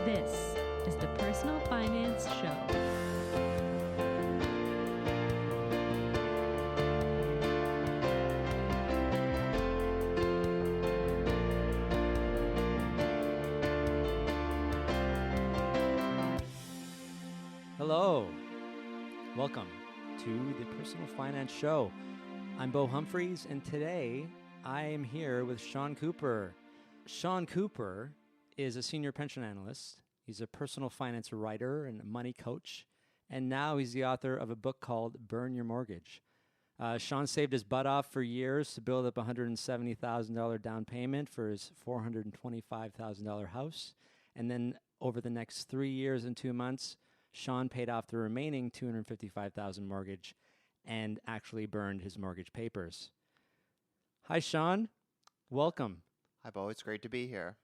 This is the Personal Finance Show. Hello, welcome to the Personal Finance Show. I'm Bo Humphreys, and today I am here with Sean Cooper. Sean Cooper is a senior pension analyst. He's a personal finance writer and a money coach, and now he's the author of a book called Burn Your Mortgage. Sean saved his butt off for years to build up a $170,000 down payment for his $425,000 house, and then over the next 3 years and 2 months, Sean paid off the remaining $255,000 mortgage and actually burned his mortgage papers. Hi, Sean. Welcome. Hi, Bo. It's great to be here.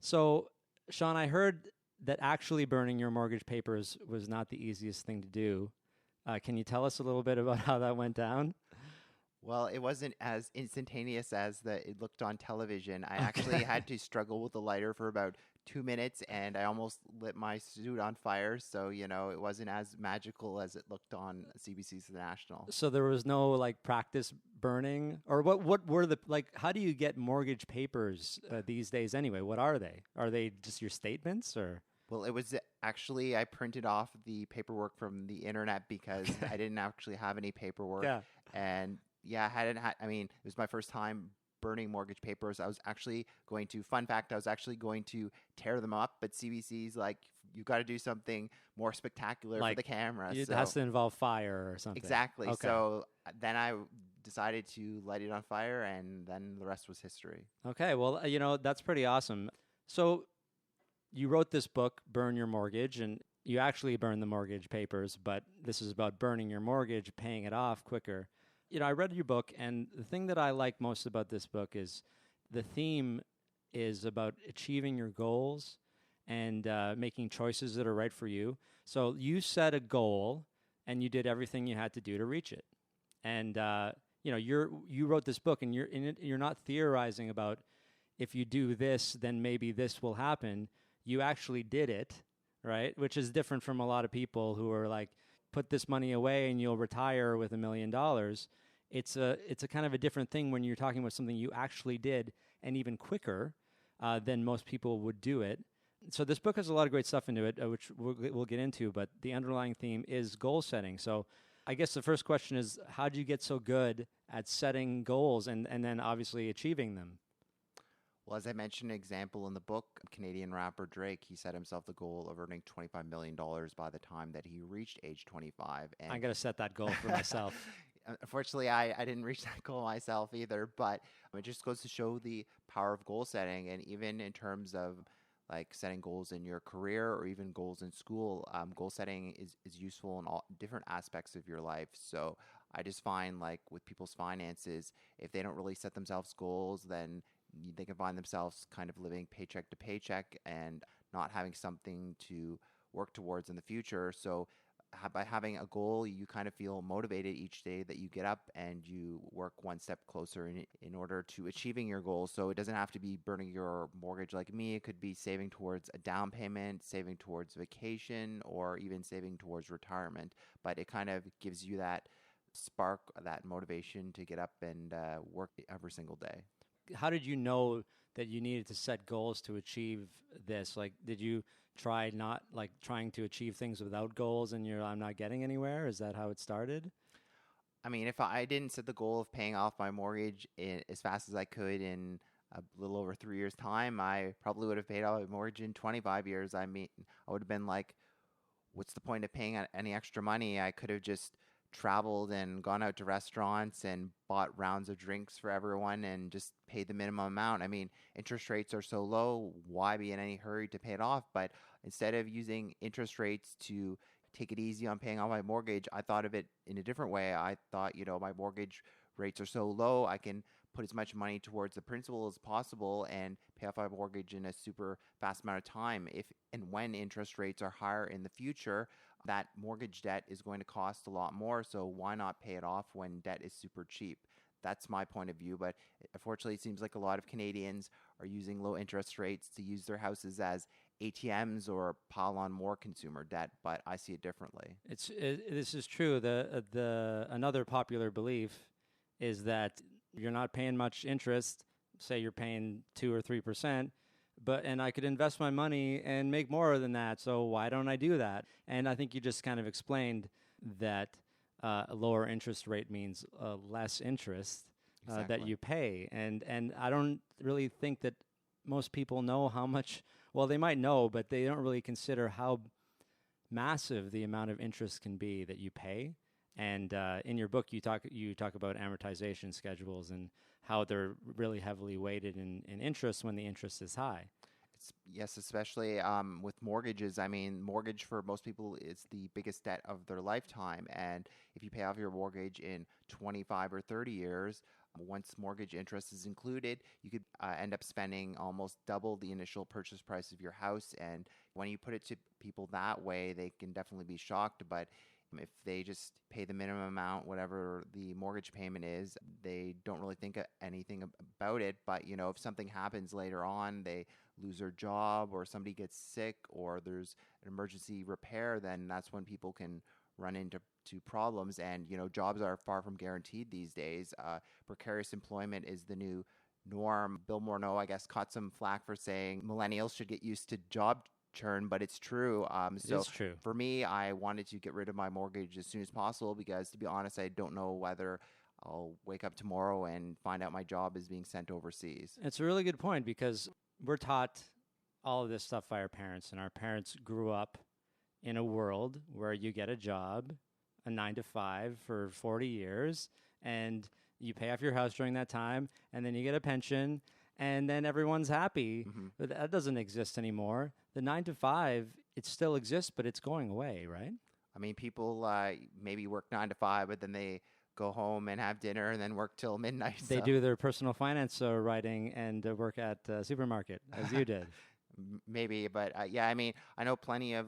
So, Sean, I heard that actually burning your mortgage papers was not the easiest thing to do. Can you tell us a little bit about how that went down? Well, it wasn't as instantaneous as it looked on television. I actually had to struggle with the lighter for about 2 minutes, and I almost lit my suit on fire. So, it wasn't as magical as it looked on CBC's The National. So there was no practice burning, or what were how do you get mortgage papers these days anyway? What are they? Are they just your statements or? Well, it was actually, I printed off the paperwork from the internet because I didn't actually have any paperwork. Yeah. And it was my first time burning mortgage papers. I was actually going to tear them up, but CBC's like, you got to do something more spectacular for the camera. It has to involve fire or something. Exactly. Okay. So then I decided to light it on fire, and then the rest was history. Okay. Well, that's pretty awesome. So you wrote this book, Burn Your Mortgage, and you actually burned the mortgage papers, but this is about burning your mortgage, paying it off quicker. I read your book, and the thing that I like most about this book is the theme is about achieving your goals and making choices that are right for you. So you set a goal, and you did everything you had to do to reach it. And you wrote this book, and you're not theorizing about if you do this, then maybe this will happen. You actually did it, right? Which is different from a lot of people who are like, put this money away and you'll retire with $1 million. It's a kind of a different thing when you're talking about something you actually did, and even quicker than most people would do it. So this book has a lot of great stuff into it, which we'll get into, but the underlying theme is goal setting. So I guess the first question is, how did you get so good at setting goals and then obviously achieving them? Well, as I mentioned an example in the book, Canadian rapper Drake, he set himself the goal of earning $25 million by the time that he reached age 25. And I got to set that goal for myself. Unfortunately, I didn't reach that goal myself either, but it just goes to show the power of goal setting. And even in terms of setting goals in your career or even goals in school, goal setting is useful in all different aspects of your life. So I just find with people's finances, if they don't really set themselves goals, then they can find themselves kind of living paycheck to paycheck and not having something to work towards in the future. So by having a goal, you kind of feel motivated each day that you get up and you work one step closer in order to achieving your goals. So it doesn't have to be burning your mortgage like me. It could be saving towards a down payment, saving towards vacation, or even saving towards retirement. But it kind of gives you that spark, that motivation to get up and work every single day. How did you know that you needed to set goals to achieve this? Did you try not trying to achieve things without goals and I'm not getting anywhere? Is that how it started? I mean, if I didn't set the goal of paying off my mortgage as fast as I could in a little over 3 years' time, I probably would have paid off my mortgage in 25 years. I mean, I would have been like, what's the point of paying any extra money? I could have just traveled and gone out to restaurants and bought rounds of drinks for everyone and just paid the minimum amount. I mean, interest rates are so low, why be in any hurry to pay it off? But instead of using interest rates to take it easy on paying off my mortgage, I thought of it in a different way. I thought, my mortgage rates are so low, I can put as much money towards the principal as possible and pay off my mortgage in a super fast amount of time. If and when interest rates are higher in the future, that mortgage debt is going to cost a lot more. So why not pay it off when debt is super cheap? That's my point of view. But unfortunately, it seems like a lot of Canadians are using low interest rates to use their houses as ATMs or pile on more consumer debt, but I see it differently. This is true. The another popular belief is that you're not paying much interest. Say you're paying 2 or 3%, and I could invest my money and make more than that. So why don't I do that? And I think you just kind of explained that a lower interest rate means less interest Exactly. that you pay, and I don't really think that most people know how much. Well, they might know, but they don't really consider how massive the amount of interest can be that you pay. And in your book, you talk about amortization schedules and how they're really heavily weighted in interest when the interest is high. Yes, especially with mortgages. I mean, mortgage for most people is the biggest debt of their lifetime. And if you pay off your mortgage in 25 or 30 years, once mortgage interest is included, you could end up spending almost double the initial purchase price of your house. And when you put it to people that way, they can definitely be shocked. But if they just pay the minimum amount, whatever the mortgage payment is, they don't really think anything about it. But, if something happens later on, they lose their job or somebody gets sick or there's an emergency repair, then that's when people can run into problems. And, jobs are far from guaranteed these days. Precarious employment is the new norm. Bill Morneau, I guess, caught some flack for saying millennials should get used to job churn, but it's true. It's true. For me, I wanted to get rid of my mortgage as soon as possible because, to be honest, I don't know whether I'll wake up tomorrow and find out my job is being sent overseas. It's a really good point because we're taught all of this stuff by our parents, and our parents grew up in a world where you get a job, a 9 to 5 for 40 years, and you pay off your house during that time, and then you get a pension, and then everyone's happy. Mm-hmm. But that doesn't exist anymore. The 9 to 5, it still exists, but it's going away, right? I mean, people maybe work 9 to 5, but then they go home and have dinner and then work till midnight. They do their personal finance writing and work at a supermarket, as you did. Maybe, but yeah, I mean, I know plenty of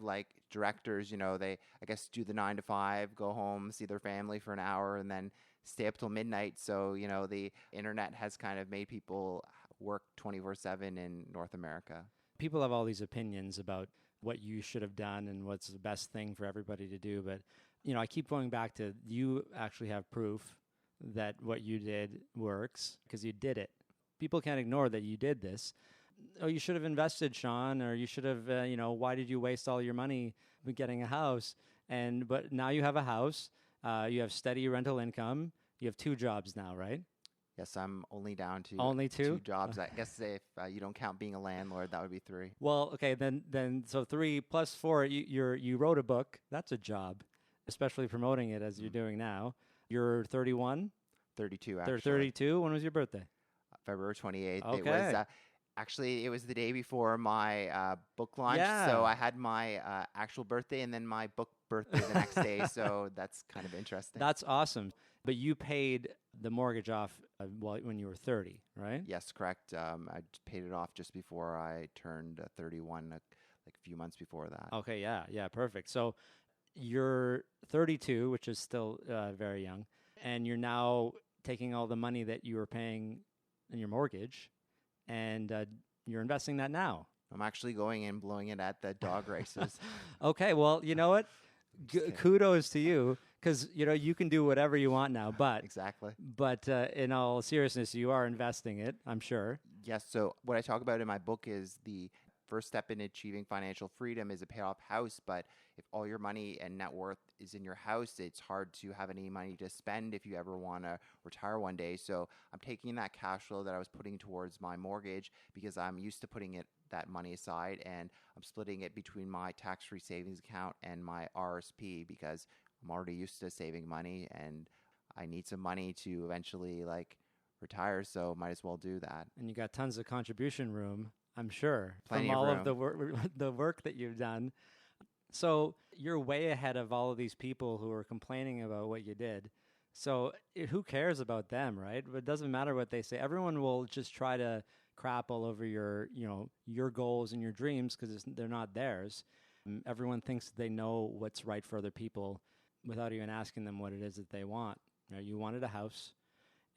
directors, they, I guess, do the 9 to 5, go home, see their family for an hour, and then stay up till midnight. So, the internet has kind of made people work 24/7 in North America. People have all these opinions about what you should have done and what's the best thing for everybody to do. But, I keep going back to you actually have proof that what you did works because you did it. People can't ignore that you did this. Oh, you should have invested, Sean, or you should have, why did you waste all your money getting a house? But now you have a house, you have steady rental income, you have 2 jobs now, right? Yes, I'm only down to only 2 jobs. I guess if you don't count being a landlord, that would be 3. Well, okay, then so 3 plus 4, you wrote a book. That's a job, especially promoting it as you're doing now. You're 31? 32, actually. 32? When was your birthday? February 28th. Okay. It was actually, it was the day before my book launch, Yeah. so I had my actual birthday and then my book birthday the next day, so that's kind of interesting. That's awesome. But you paid the mortgage off when you were 30, right? Yes, correct. I paid it off just before I turned 31, a few months before that. Okay, yeah, perfect. So you're 32, which is still very young, and you're now taking all the money that you were paying in your mortgage, and you're investing that now. I'm actually going and blowing it at the dog races. Okay, well, you know what? Kudos to you, because you can do whatever you want now. But Exactly. But in all seriousness, you are investing it, I'm sure. Yes. So what I talk about in my book is the first step in achieving financial freedom is a paid off house. But if all your money and net worth is in your house, it's hard to have any money to spend if you ever want to retire one day. So I'm taking that cash flow that I was putting towards my mortgage because I'm used to putting that money aside, and I'm splitting it between my tax-free savings account and my RSP because I'm already used to saving money and I need some money to eventually retire. So might as well do that. And you got tons of contribution room, I'm sure, Plenty from of all room. of the work that you've done. So you're way ahead of all of these people who are complaining about what you did. So who cares about them, right? It doesn't matter what they say. Everyone will just try to crap all over your goals and your dreams because they're not theirs. Everyone thinks they know what's right for other people without even asking them what it is that they want. You wanted a house,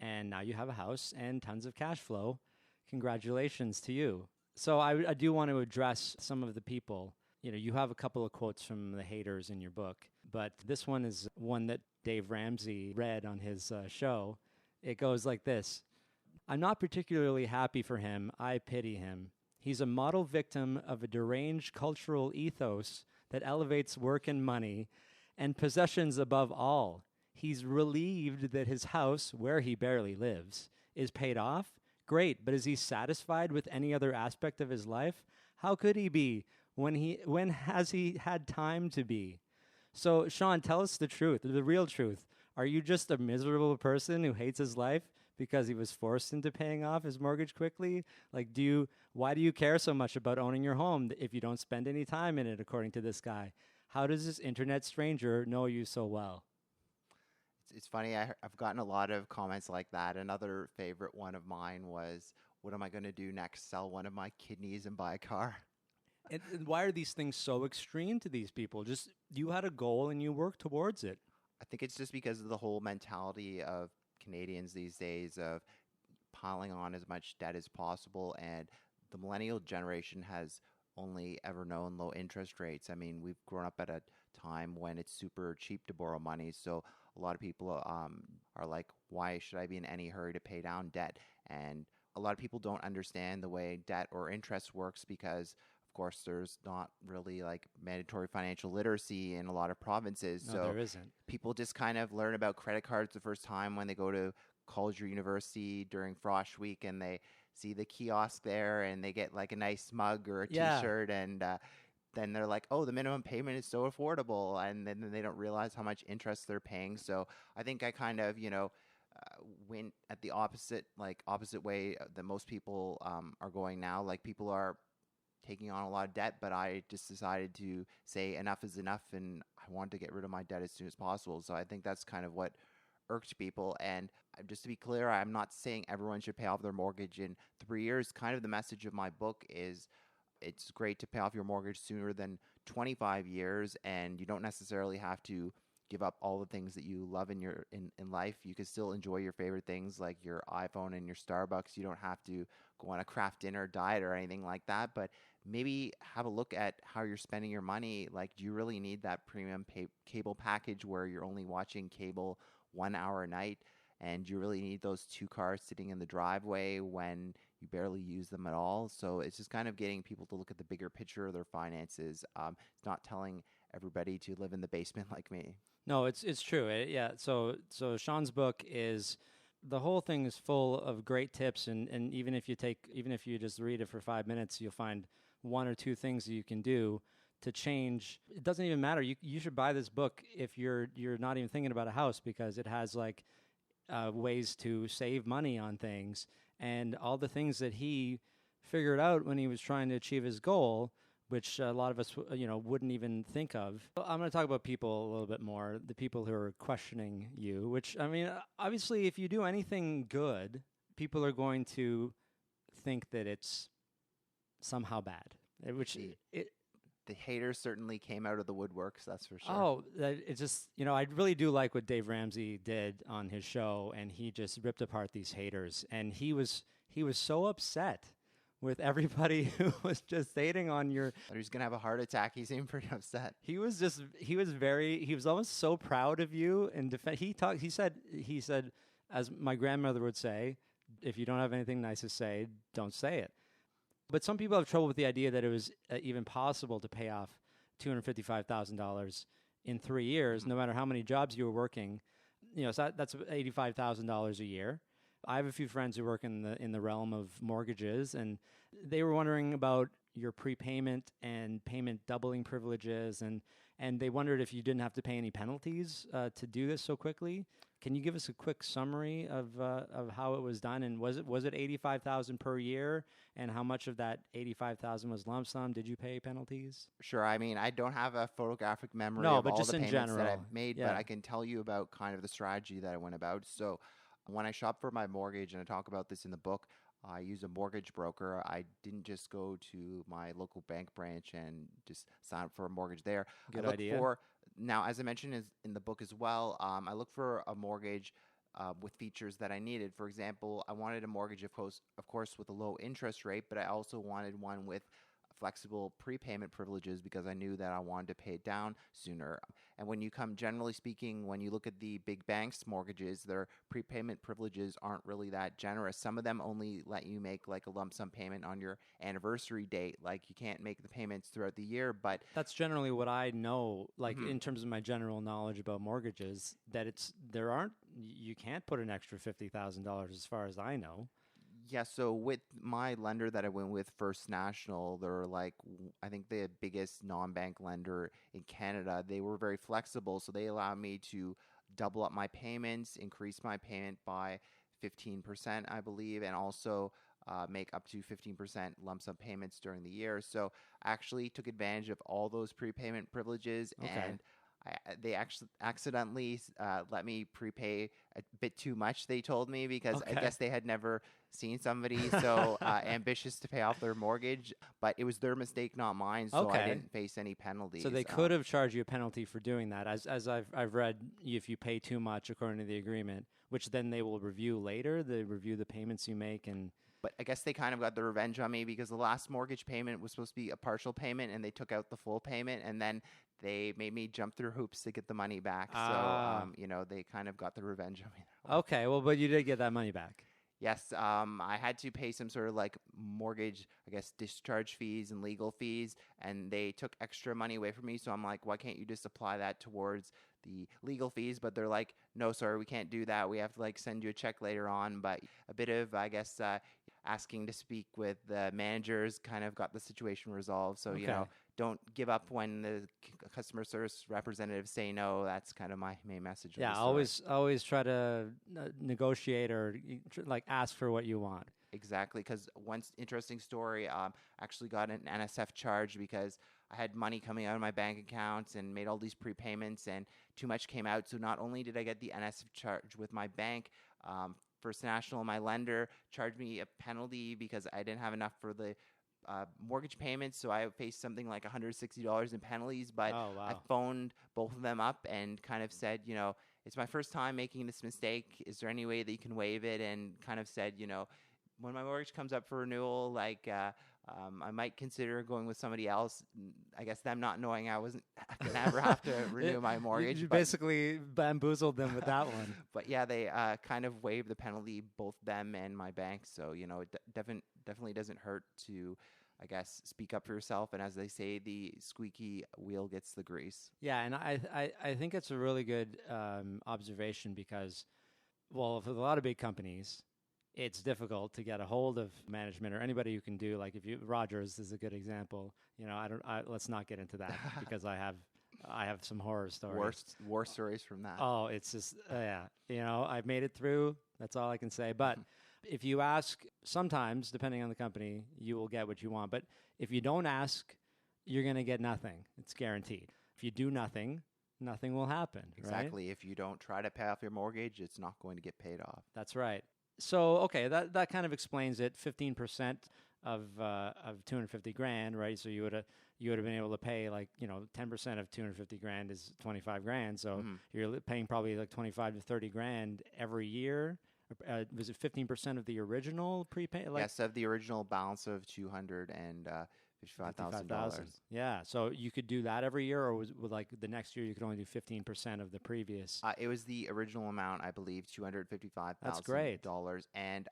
and now you have a house and tons of cash flow. Congratulations to you. So I do want to address some of the people. You know, you have a couple of quotes from the haters in your book, but this one is one that Dave Ramsey read on his show. It goes like this. I'm not particularly happy for him. I pity him. He's a model victim of a deranged cultural ethos that elevates work and money and possessions above all. He's relieved that his house, where he barely lives, is paid off. Great, but is he satisfied with any other aspect of his life? How could he be? When has he had time to be? So, Sean, tell us the truth, the real truth. Are you just a miserable person who hates his life because he was forced into paying off his mortgage quickly? Like, why do you care so much about owning your home if you don't spend any time in it, according to this guy? How does this internet stranger know you so well? It's funny. I've gotten a lot of comments like that. Another favorite one of mine was, what am I going to do next? Sell one of my kidneys and buy a car? And why are these things so extreme to these people? Just you had a goal and you worked towards it. I think it's just because of the whole mentality of Canadians these days of piling on as much debt as possible. And the millennial generation has only ever known low interest rates. I mean, we've grown up at a time when it's super cheap to borrow money. So a lot of people are like, why should I be in any hurry to pay down debt? And a lot of people don't understand the way debt or interest works because, of course, there's not really like mandatory financial literacy in a lot of provinces. No, so there isn't. people just kind of learn about credit cards the first time when they go to college or university during Frosh Week and they see the kiosk there and they get like a nice mug or a t-shirt and then they're like, oh, the minimum payment is so affordable. And then they don't realize how much interest they're paying. So I think I kind of, went at the opposite way that most people are going now. Like people are taking on a lot of debt, but I just decided to say enough is enough and I wanted to get rid of my debt as soon as possible. So I think that's kind of what irked people. And just to be clear, I'm not saying everyone should pay off their mortgage in 3 years. Kind of the message of my book is it's great to pay off your mortgage sooner than 25 years, and you don't necessarily have to give up all the things that you love in life. You can still enjoy your favorite things like your iPhone and your Starbucks. You don't have to go on a craft dinner diet or anything like that, but maybe have a look at how you're spending your money. Like, do you really need that premium cable package where you're only watching cable 1 hour a night? And do you really need those 2 cars sitting in the driveway when you barely use them at all? So it's just kind of getting people to look at the bigger picture of their finances. It's not telling everybody to live in the basement like me. No, it's true. Yeah. So Sean's book is, the whole thing is full of great tips, and even if you just read it for 5 minutes, you'll find 1 or 2 things that you can do to change. It doesn't even matter. You should buy this book if you're not even thinking about a house, because it has like ways to save money on things and all the things that he figured out when he was trying to achieve his goal, which a lot of us, wouldn't even think of. I'm going to talk about people a little bit more, the people who are questioning you, which, I mean, obviously, if you do anything good, people are going to think that it's somehow bad, The haters certainly came out of the woodworks, that's for sure. Oh, it's just, I really do like what Dave Ramsey did on his show, and he just ripped apart these haters. And he was so upset with everybody who was just hating on your... He was going to have a heart attack. He seemed pretty upset. He was almost so proud of you. And he said, as my grandmother would say, if you don't have anything nice to say, don't say it. But some people have trouble with the idea that it was even possible to pay off $255,000 in 3 years, no matter how many jobs you were working. So that's $85,000 a year. I have a few friends who work in the realm of mortgages, and they were wondering about your prepayment and payment doubling privileges, and they wondered if you didn't have to pay any penalties to do this so quickly. Can you give us a quick summary of how it was done? And was it $85,000 per year? And how much of that $85,000 was lump sum? Did you pay penalties? Sure. I mean, I don't have a photographic memory No, of but all just the in payments general. that I've made, Yeah. but I can tell you about kind of the strategy that I went about. So when I shop for my mortgage, and I talk about this in the book, I use a mortgage broker. I didn't just go to my local bank branch and just sign up for a mortgage there. Good I look idea. for, now, as I mentioned in the book as well, I look for a mortgage with features that I needed. For example, I wanted a mortgage, of course, with a low interest rate, but I also wanted one with flexible prepayment privileges because I knew that I wanted to pay it down sooner. And when you come, generally speaking, when you look at the big banks' mortgages, their prepayment privileges aren't really that generous. Some of them only let you make like a lump sum payment on your anniversary date. Like you can't make the payments throughout the year, but That's generally what I know, like in terms of my general knowledge about mortgages, that you can't put an extra $50,000 as far as I know. yeah, so with my lender that I went with, First National, they're like, I think the biggest non-bank lender in Canada. They were very flexible, so they allowed me to double up my payments, increase my payment by 15%, I believe, and also make up to 15% lump sum payments during the year. So I actually took advantage of all those prepayment privileges, Okay. and they actually accidentally let me prepay a bit too much, they told me, because I Okay. guess they had never seen somebody so ambitious to pay off their mortgage. But it was their mistake, not mine, so I Okay. didn't face any penalties. So they could have charged you a penalty for doing that. As I've read, if you pay too much according to the agreement, which then they will review later, they review the payments you make and But I guess they kind of got the revenge on me because the last mortgage payment was supposed to be a partial payment, and they took out the full payment, and then they made me jump through hoops to get the money back. Ah. So, they kind of got the revenge on me. Okay, well, but you did get that money back. Yes, I had to pay some sort of like mortgage, I guess, discharge fees and legal fees, and they took extra money away from me. So I'm like, why can't you just apply that towards the legal fees? But they're like, no, sorry, we can't do that. We have to like send you a check later on. But a bit of, I guess, asking to speak with the managers kind of got the situation resolved. So, Okay. don't give up when the customer service representatives say no. That's kind of my main message. of Yeah, the story. always try to negotiate or like ask for what you want. Exactly, because one interesting story, actually got an NSF charge because I had money coming out of my bank accounts and made all these prepayments, and too much came out. So not only did I get the NSF charge with my bank, First National, my lender, charged me a penalty because I didn't have enough for the mortgage payments, so I faced something like $160 in penalties. But Oh, wow. I phoned both of them up and kind of said, it's my first time making this mistake. Is there any way that you can waive it? And kind of said, when my mortgage comes up for renewal, like I might consider going with somebody else. I guess them not knowing I wasn't gonna ever have to renew my mortgage. You but- basically bamboozled them with that one. But yeah, they kind of waived the penalty, both them and my bank. So, it definitely doesn't hurt to, I guess, speak up for yourself. And as they say, the squeaky wheel gets the grease. Yeah, and I think it's a really good observation because, well, for a lot of big companies, it's difficult to get a hold of management or anybody who can do, like if you, Rogers is a good example. Let's not get into that because I have some horror stories. War stories from that. Oh, it's just, I've made it through. That's all I can say. But if you ask, sometimes, depending on the company, you will get what you want. But if you don't ask, you're going to get nothing. It's guaranteed. If you do nothing, nothing will happen. Exactly. Right? If you don't try to pay off your mortgage, it's not going to get paid off. That's right. So, okay, that kind of explains it. 15% of $250,000, right? So you would have been able to pay 10% of $250,000 is $25,000. So you're paying probably like $25,000 to $30,000 every year. Was it 15% of the original prepay? Yes, of the original balance of $255,000. Yeah, so you could do that every year, or was like the next year you could only do 15% of the previous? It was the original amount, I believe, $255,000. That's great. And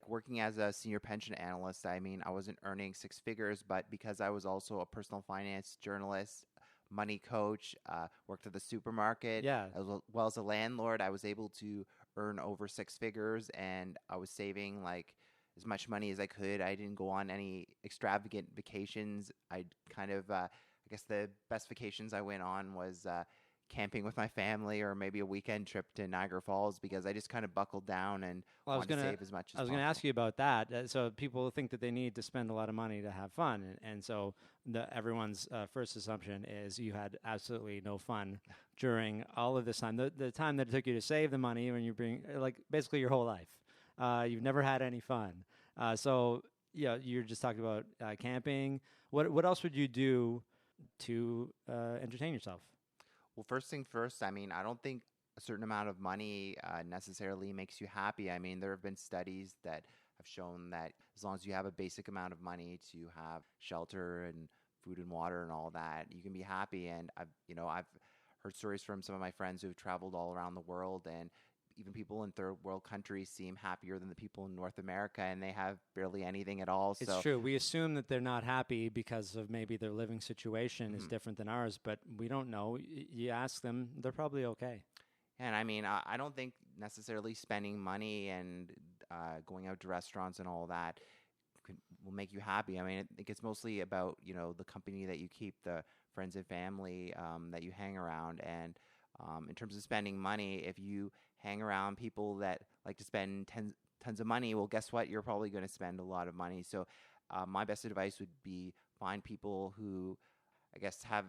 working as a senior pension analyst, I mean, I wasn't earning six figures, but because I was also a personal finance journalist, money coach, worked at the supermarket, as well as a landlord, I was able to earn over six figures, and I was saving like as much money as I could. I didn't go on any extravagant vacations. I kind of, I guess the best vacations I went on was camping with my family, or maybe a weekend trip to Niagara Falls, because I just kind of buckled down and wanted to save as much as possible. I was going to ask you about that. So people think that they need to spend a lot of money to have fun, and so everyone's first assumption is you had absolutely no fun during all of this time. The time that it took you to save the money when you're being basically your whole life. You've never had any fun. So you're just talking about camping. What else would you do to entertain yourself? Well, first thing first, I mean, I don't think a certain amount of money necessarily makes you happy. I mean, there have been studies that have shown that as long as you have a basic amount of money to have shelter and food and water and all that, you can be happy. And I've heard stories from some of my friends who've traveled all around the world, and even people in third world countries seem happier than the people in North America, and they have barely anything at all. It's true. We assume that they're not happy because of maybe their living situation is different than ours, but we don't know. You ask them, they're probably okay. And I mean, I don't think necessarily spending money and going out to restaurants and all that will make you happy. I mean, I think it's mostly about, the company that you keep, the friends and family that you hang around. And in terms of spending money, if you hang around people that like to spend tons of money, well, guess what? You're probably going to spend a lot of money. So my best advice would be find people who, I guess, have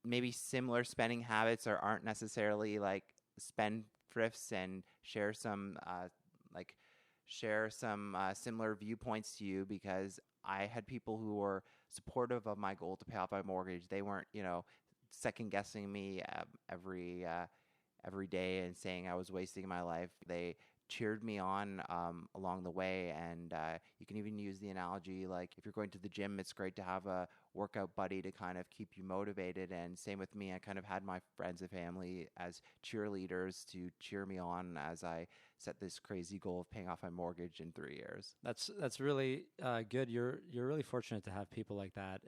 maybe similar spending habits or aren't necessarily like spendthrifts, and share some similar viewpoints to you, because I had people who were supportive of my goal to pay off my mortgage. They weren't, second guessing me every day and saying I was wasting my life. They cheered me on along the way. And you can even use the analogy, like if you're going to the gym, it's great to have a workout buddy to kind of keep you motivated. And same with me, I kind of had my friends and family as cheerleaders to cheer me on as I set this crazy goal of paying off my mortgage in 3 years. That's really good. You're really fortunate to have people like that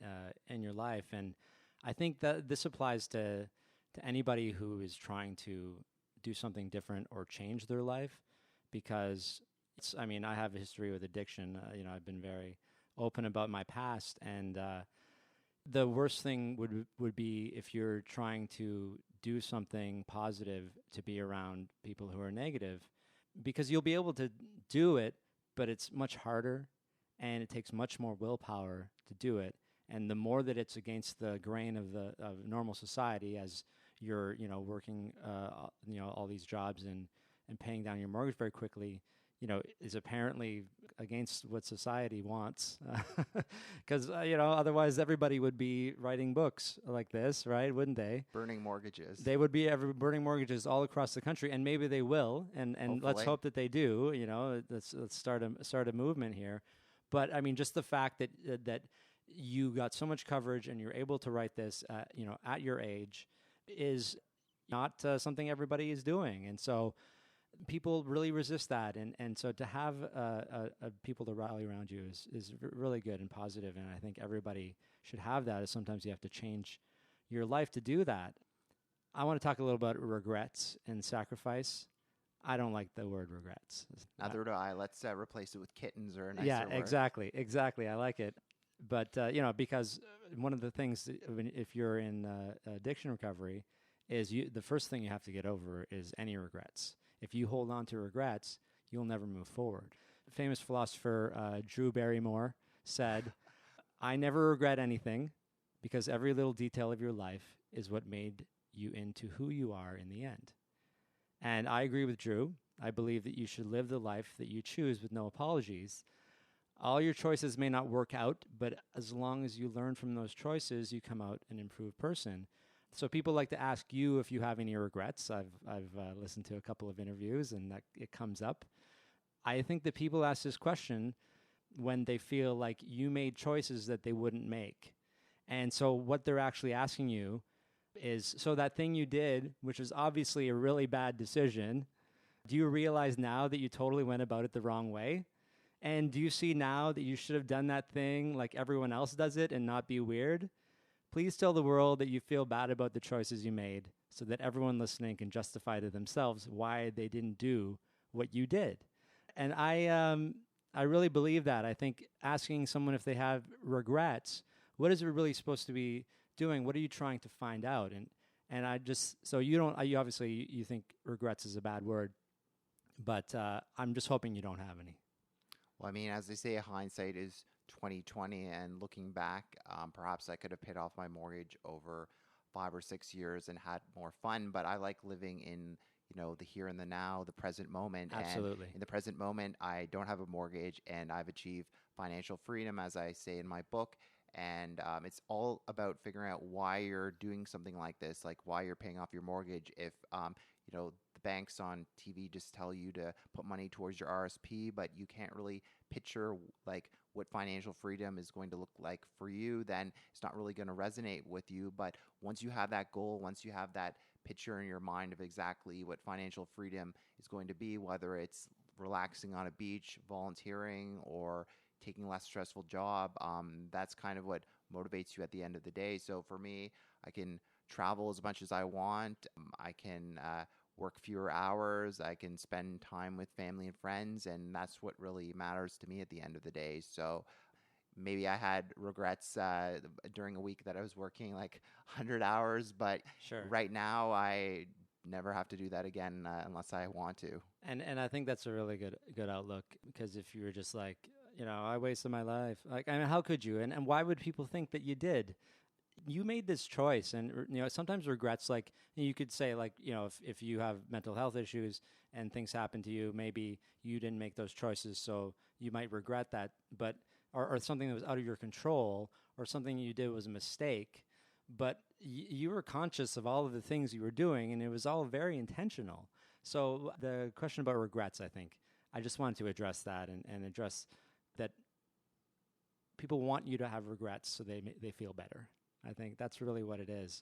in your life, and I think that this applies to anybody who is trying to do something different or change their life, because I have a history with addiction. I've been very open about my past, and the worst thing would be if you're trying to do something positive to be around people who are negative, because you'll be able to do it, but it's much harder and it takes much more willpower to do it. And the more that it's against the grain of normal society, as you're working all these jobs and paying down your mortgage very quickly, is apparently against what society wants, because otherwise everybody would be writing books like this, right? Wouldn't they? Burning mortgages. They would be burning mortgages all across the country, and maybe they will, and let's hope that they do. Let's start a movement here. But I mean, just the fact that you got so much coverage and you're able to write this, at your age, is not something everybody is doing, and so people really resist that, and so to have people to rally around you is really good and positive, and I think everybody should have that. Sometimes you have to change your life to do that. I want to talk a little about regrets and sacrifice. I don't like the word regrets. Neither do I. Let's replace it with kittens or a nicer word. Exactly. I like it. But, because one of the things, if you're in addiction recovery, is the first thing you have to get over is any regrets. If you hold on to regrets, you'll never move forward. Famous philosopher Drew Barrymore said, "I never regret anything, because every little detail of your life is what made you into who you are in the end." And I agree with Drew. I believe that you should live the life that you choose with no apologies. All your choices may not work out, but as long as you learn from those choices, you come out an improved person. So people like to ask you if you have any regrets. I've listened to a couple of interviews, and that it comes up. I think that people ask this question when they feel like you made choices that they wouldn't make. And so what they're actually asking you is, so that thing you did, which is obviously a really bad decision, do you realize now that you totally went about it the wrong way? And do you see now that you should have done that thing like everyone else does it and not be weird? Please tell the world that you feel bad about the choices you made, so that everyone listening can justify to themselves why they didn't do what you did. And I really believe that. I think asking someone if they have regrets, what is it really supposed to be doing? What are you trying to find out? And I just, so you obviously you think regrets is a bad word, but I'm just hoping you don't have any. Well, I mean, as they say, hindsight is 2020, and looking back, perhaps I could have paid off my mortgage over 5 or 6 years and had more fun. But I like living in, the here and the now, the present moment. Absolutely. And in the present moment, I don't have a mortgage, and I've achieved financial freedom, as I say in my book. And it's all about figuring out why you're doing something like this, like why you're paying off your mortgage. If the banks on TV just tell you to put money towards your RSP, but you can't really picture like what financial freedom is going to look like for you, then it's not really going to resonate with you. But once you have that goal, once you have that picture in your mind of exactly what financial freedom is going to be, whether it's relaxing on a beach, volunteering, or taking a less stressful job, that's kind of what motivates you at the end of the day. So for me, I can travel as much as I want. I can work fewer hours. I can spend time with family and friends, and that's what really matters to me at the end of the day. So maybe I had regrets during a week that I was working like 100 hours, but Sure. right now I never have to do that again unless I want to. And I think that's a really good outlook, because if you were just like, I wasted my life, like, I mean, how could you? And why would people think that you did? You made this choice, and sometimes regrets, like you could say, like, if you have mental health issues and things happen to you, maybe you didn't make those choices, so you might regret that, but or something that was out of your control, or something you did was a mistake, but you were conscious of all of the things you were doing, and it was all very intentional. So the question about regrets, I think, I just wanted to address that and address that people want you to have regrets so they feel better. I think that's really what it is.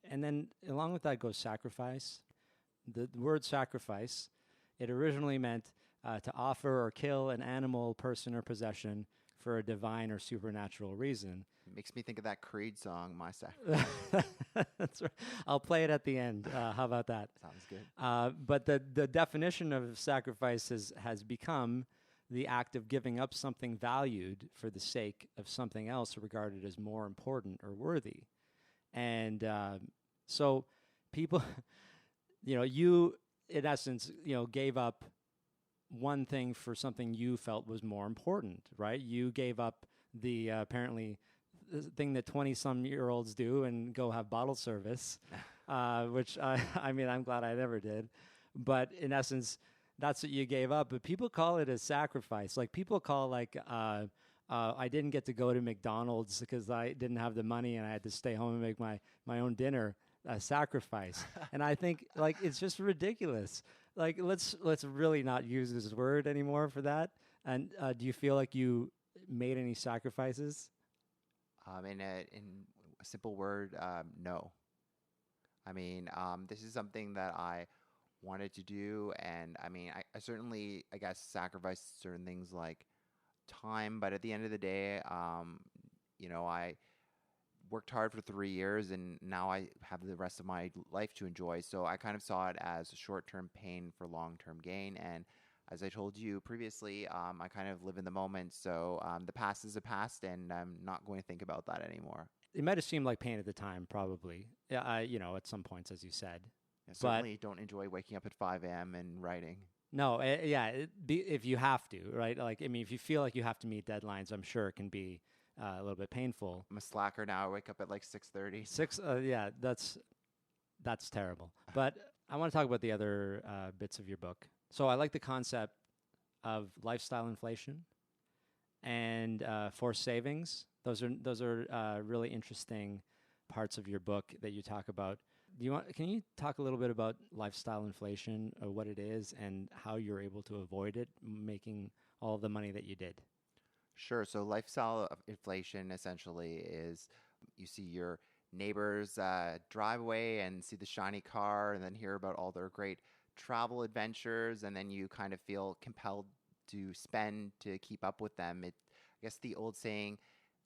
And then along with that goes sacrifice. The word sacrifice, it originally meant to offer or kill an animal, person, or possession for a divine or supernatural reason. It makes me think of that Creed song, My Sacrifice. That's right. I'll play it at the end. How about that? Sounds good. But the definition of sacrifice has become the act of giving up something valued for the sake of something else regarded as more important or worthy. And so people, you, in essence, gave up one thing for something you felt was more important, right? You gave up the apparently thing that 20-some-year-olds do and go have bottle service, which I mean, I'm glad I never did. But in essence, that's what you gave up. But people call it a sacrifice. Like people call like, I didn't get to go to McDonald's because I didn't have the money and I had to stay home and make my own dinner, a sacrifice. And I think like it's just ridiculous. Like let's really not use this word anymore for that. And do you feel like you made any sacrifices? In a simple word, no. I mean, this is something that I wanted to do, and I mean, I certainly, I guess, sacrificed certain things like time, but at the end of the day, I worked hard for 3 years, and now I have the rest of my life to enjoy. So I kind of saw it as short-term pain for long-term gain. And as I told you previously, I kind of live in the moment. So the past is the past, and I'm not going to think about that anymore. It might have seemed like pain at the time, probably. At some points, as you said. I certainly don't enjoy waking up at 5 a.m. and writing. No, if you have to, right? Like, I mean, if you feel like you have to meet deadlines, I'm sure it can be a little bit painful. I'm a slacker now. I wake up at like 6:30. Yeah, that's terrible. But I want to talk about the other bits of your book. So I like the concept of lifestyle inflation and forced savings. Those are really interesting parts of your book that you talk about. Can you talk a little bit about lifestyle inflation, or what it is, and how you're able to avoid it, making all the money that you did? Sure. So lifestyle inflation essentially is you see your neighbors drive away and see the shiny car and then hear about all their great travel adventures, and then you kind of feel compelled to spend to keep up with them. I guess the old saying,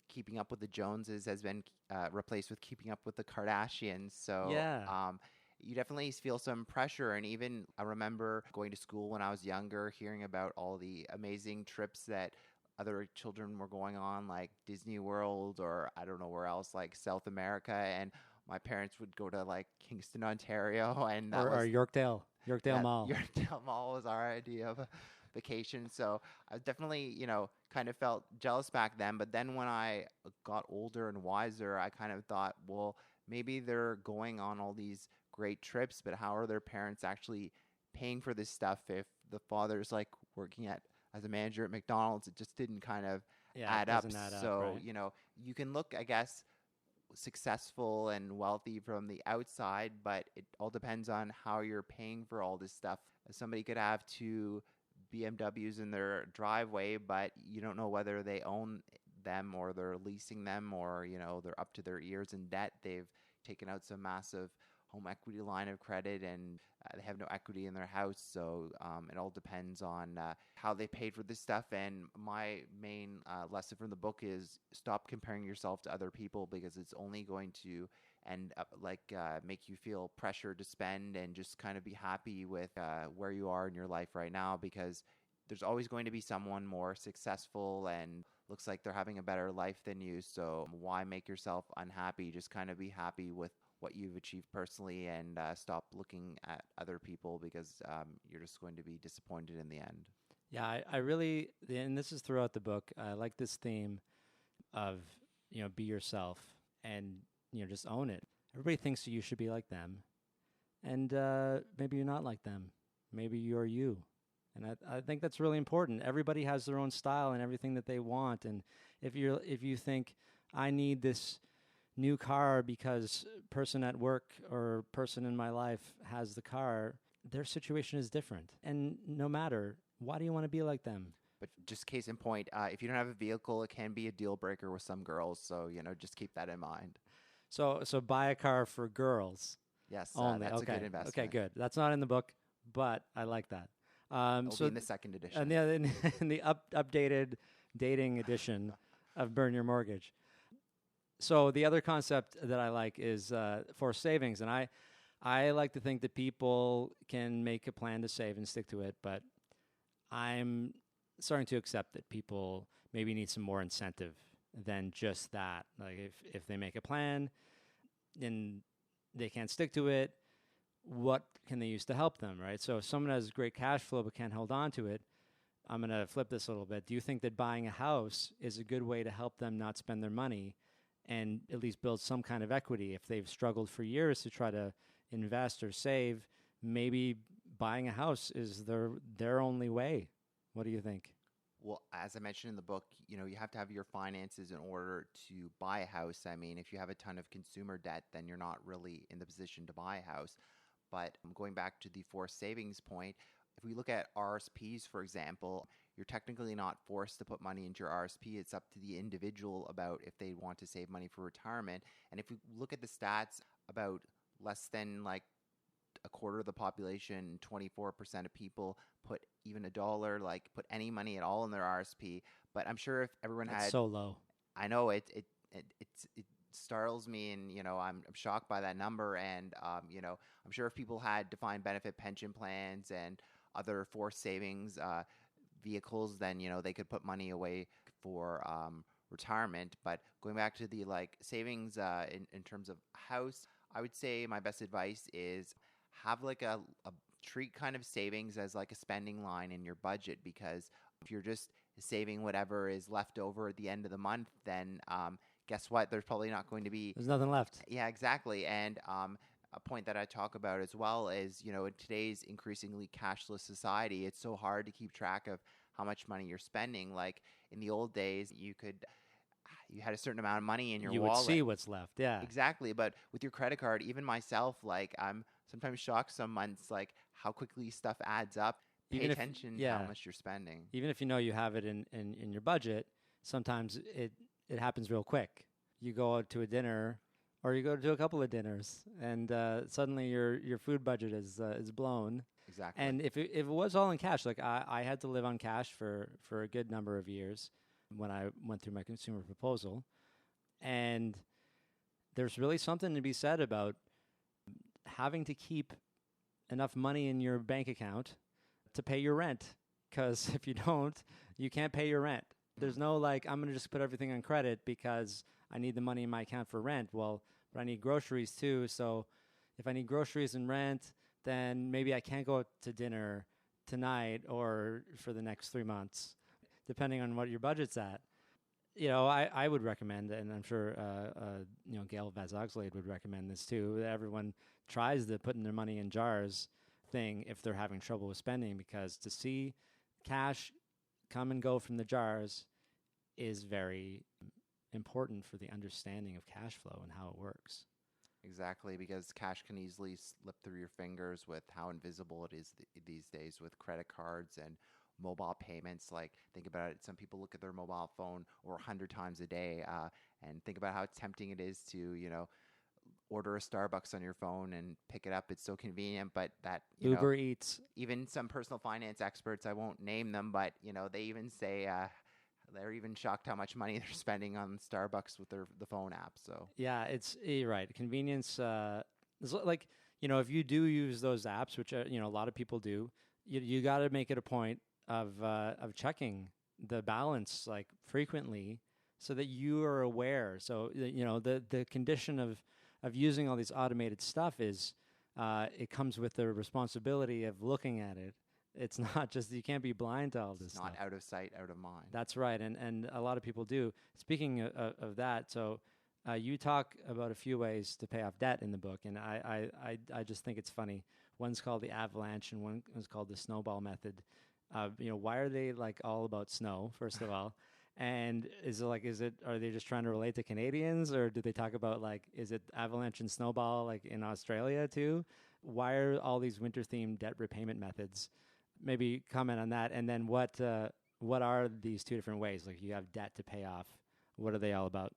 keeping up with the Joneses, has been replaced with keeping up with the Kardashians. So yeah. You definitely feel some pressure. And even I remember going to school when I was younger, hearing about all the amazing trips that other children were going on, like Disney World, or I don't know where else, like South America. And my parents would go to like Kingston, Ontario, and that or Yorkdale Mall. Yorkdale Mall was our idea of a vacation. So I definitely, kind of felt jealous back then. But then when I got older and wiser, I kind of thought, well, maybe they're going on all these great trips, but how are their parents actually paying for this stuff if the father's like working as a manager at McDonald's? It just didn't kind of add up. Add up, So, right? you can look, I guess, successful and wealthy from the outside, but it all depends on how you're paying for all this stuff. Somebody could have two BMWs in their driveway, but you don't know whether they own them or they're leasing them, or they're up to their ears in debt. They've taken out some massive home equity line of credit, and they have no equity in their house. So it all depends on how they paid for this stuff. And my main lesson from the book is stop comparing yourself to other people, because it's only going to end up make you feel pressure to spend, and just kind of be happy with where you are in your life right now, because there's always going to be someone more successful and looks like they're having a better life than you. So why make yourself unhappy? Just kind of be happy with what you've achieved personally, and stop looking at other people, because you're just going to be disappointed in the end. Yeah, I really, and this is throughout the book, I like this theme of, be yourself, and, just own it. Everybody thinks you should be like them, and maybe you're not like them. Maybe you're you. And I think that's really important. Everybody has their own style and everything that they want. And if you think, I need this new car because person at work or person in my life has the car, their situation is different. And no matter, why do you want to be like them? But just case in point, if you don't have a vehicle, it can be a deal breaker with some girls. So, just keep that in mind. So buy a car for girls. Yes, only. that's Okay. a good investment. Okay, good. That's not in the book, but I like that. It'll be in the second edition. And in the updated dating edition of Burn Your Mortgage. So the other concept that I like is forced savings. And I like to think that people can make a plan to save and stick to it, but I'm starting to accept that people maybe need some more incentive than just that. Like if they make a plan and they can't stick to it, what can they use to help them, right? So if someone has great cash flow but can't hold on to it, I'm going to flip this a little bit. Do you think that buying a house is a good way to help them not spend their money and at least build some kind of equity? If they've struggled for years to try to invest or save, maybe buying a house is their only way. What do you think? Well, as I mentioned in the book, you have to have your finances in order to buy a house. I mean, if you have a ton of consumer debt, then you're not really in the position to buy a house. But going back to the forced savings point, if we look at RSPs, for example, you're technically not forced to put money into your RSP. It's up to the individual about if they want to save money for retirement. And if we look at the stats, about less than a quarter of the population, 24% of people put even $1, put any money at all in their RSP. But I'm sure if everyone That's had so low. I know it startles me, and I'm shocked by that number. And I'm sure if people had defined benefit pension plans and other forced savings vehicles, then they could put money away for retirement. But going back to the savings in terms of house, I would say my best advice is have a treat kind of savings as a spending line in your budget, because if you're just saving whatever is left over at the end of the month, then guess what? There's probably not going to be... There's nothing left. Yeah, exactly. And a point that I talk about as well is, in today's increasingly cashless society, it's so hard to keep track of how much money you're spending. Like in the old days, you had a certain amount of money in your wallet. You would see what's left, yeah. Exactly. But with your credit card, even myself, I'm sometimes shocked some months, how quickly stuff adds up. Pay attention to how much you're spending. Even if you have it in your budget, sometimes it happens real quick. You go out to a dinner, or you go to a couple of dinners, and suddenly your food budget is blown. Exactly. And if it was all in cash, I had to live on cash for a good number of years when I went through my consumer proposal, and there's really something to be said about having to keep enough money in your bank account to pay your rent, because if you don't, you can't pay your rent. There's no I'm going to just put everything on credit because I need the money in my account for rent. Well, but I need groceries too. So if I need groceries and rent, then maybe I can't go out to dinner tonight or for the next 3 months, depending on what your budget's at. I would recommend, and I'm sure Gail Vaz-Oxlade would recommend this too, that everyone tries the putting their money in jars thing if they're having trouble with spending, because to see cash come and go from the jars is very important for the understanding of cash flow and how it works. Exactly, because cash can easily slip through your fingers with how invisible it is these days with credit cards and mobile payments. Like, think about it. Some people look at their mobile phone over 100 times a day, and think about how tempting it is to, order a Starbucks on your phone and pick it up. It's so convenient, but that, Uber Eats. even some personal finance experts, I won't name them, but, they even say, they're even shocked how much money they're spending on Starbucks with the phone app. So Yeah, you're right. Convenience is like, if you do use those apps, which a lot of people do, you got to make it a point of checking the balance like frequently, so that you are aware. So the condition of using all these automated stuff is it comes with the responsibility of looking at it. It's not just, you can't be blind to all this it's not stuff. out of sight, out of mind. That's right, and a lot of people do. Speaking of that, so you talk about a few ways to pay off debt in the book, and I just think it's funny. One's called the avalanche, and one is called the snowball method. Why are they like all about snow, first of all? And are they just trying to relate to Canadians, or do they talk about is it avalanche and snowball like in Australia too? Why are all these winter-themed debt repayment methods? Maybe comment on that, and then what are these two different ways? Like, you have debt to pay off. What are they all about?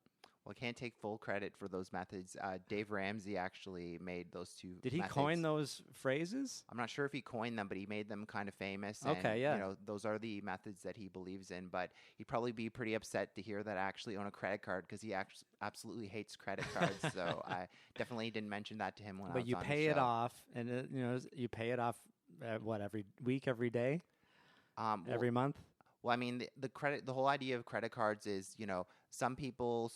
Well, I can't take full credit for those methods. Dave Ramsey actually made those two Did he methods. coin those phrases? I'm not sure if he coined them, but he made them kind of famous. Okay, and, yeah. Those are the methods that he believes in. But he'd probably be pretty upset to hear that I actually own a credit card, because he absolutely hates credit cards. So I definitely didn't mention that to him when I was But you on the pay it show. off, and you pay it off. Every week, every day, every month? Well, I mean, the whole idea of credit cards is, some people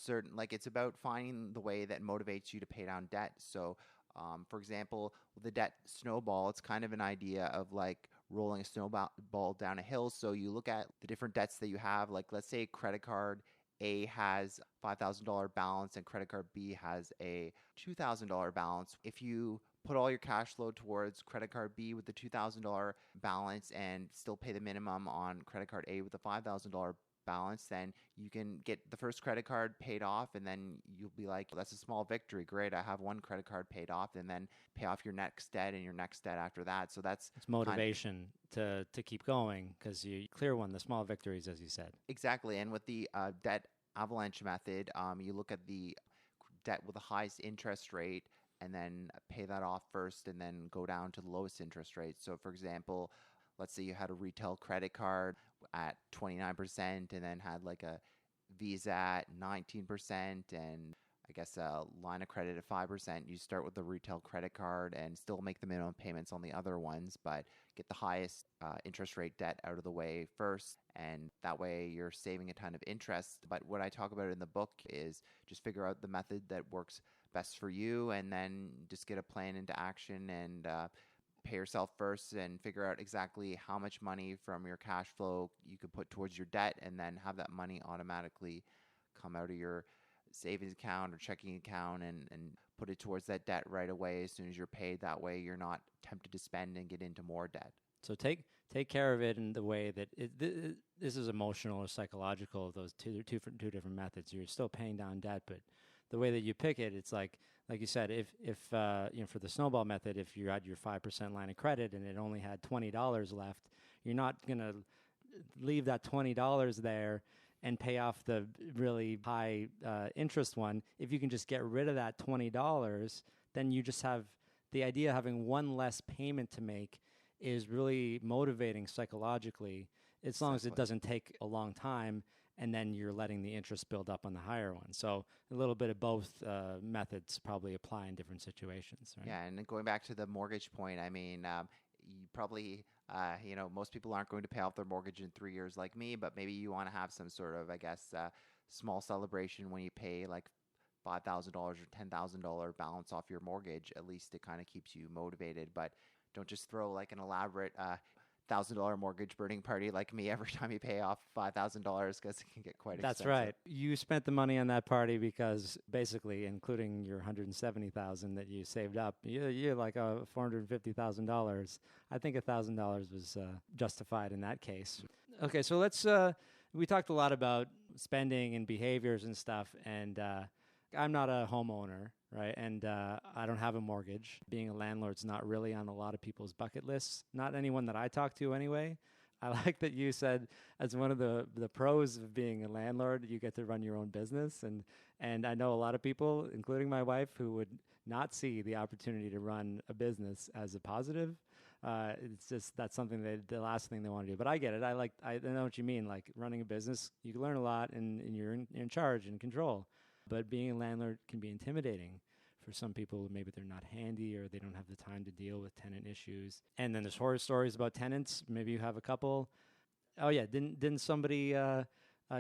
it's about finding the way that motivates you to pay down debt. So, for example, the debt snowball, it's kind of an idea of like rolling a snowball down a hill. So you look at the different debts that you have, like let's say credit card A has $5,000 balance and credit card B has a $2,000 balance. If you put all your cash flow towards credit card B with the $2,000 balance and still pay the minimum on credit card A with the $5,000 balance, then you can get the first credit card paid off, and then you'll be like, that's a small victory. Great, I have one credit card paid off, and then pay off your next debt and your next debt after that. So it's motivation to keep going, because you clear the small victories, as you said. Exactly. And with the debt avalanche method, you look at the debt with the highest interest rate and then pay that off first, and then go down to the lowest interest rate. So, for example, let's say you had a retail credit card at 29%, and then had like a Visa at 19%, and I guess a line of credit at 5%. You start with the retail credit card and still make the minimum payments on the other ones, but get the highest interest rate debt out of the way first, and that way you're saving a ton of interest. But what I talk about in the book is just figure out the method that works best for you, and then just get a plan into action and pay yourself first, and figure out exactly how much money from your cash flow you could put towards your debt, and then have that money automatically come out of your savings account or checking account and put it towards that debt right away as soon as you're paid. That way you're not tempted to spend and get into more debt. So take care of it in the way that this is emotional or psychological. Those two different methods. You're still paying down debt, but the way that you pick it, it's like you said, if for the snowball method, if you had your 5% line of credit and it only had $20 left, you're not gonna leave that $20 there and pay off the really high interest one. If you can just get rid of that $20, then you just have the idea of having one less payment to make is really motivating psychologically, as long as it doesn't take a long time, and then you're letting the interest build up on the higher one. So a little bit of both methods probably apply in different situations, right? Yeah, and then going back to the mortgage point, I mean, you probably, most people aren't going to pay off their mortgage in 3 years like me, but maybe you want to have some sort of, I guess, small celebration when you pay like $5,000 or $10,000 balance off your mortgage. At least it kind of keeps you motivated, but don't just throw like an elaborate $1,000 mortgage burning party like me every time you pay off $5,000, because it can get quite expensive. That's right. You spent the money on that party because basically, including your $170,000 that you saved up, you're like $450,000. I think $1,000 was justified in that case. Okay, so let's. We talked a lot about spending and behaviors and stuff. And I'm not a homeowner, right? And I don't have a mortgage. Being a landlord's not really on a lot of people's bucket lists. Not anyone that I talk to anyway. I like that you said as one of the pros of being a landlord, you get to run your own business. And I know a lot of people, including my wife, who would not see the opportunity to run a business as a positive. It's just that's something the last thing they want to do. But I get it. I know what you mean. Like running a business, you can learn a lot, and you're in charge and control. But being a landlord can be intimidating for some people. Maybe they're not handy or they don't have the time to deal with tenant issues. And then there's horror stories about tenants. Maybe you have a couple. Oh yeah, didn't somebody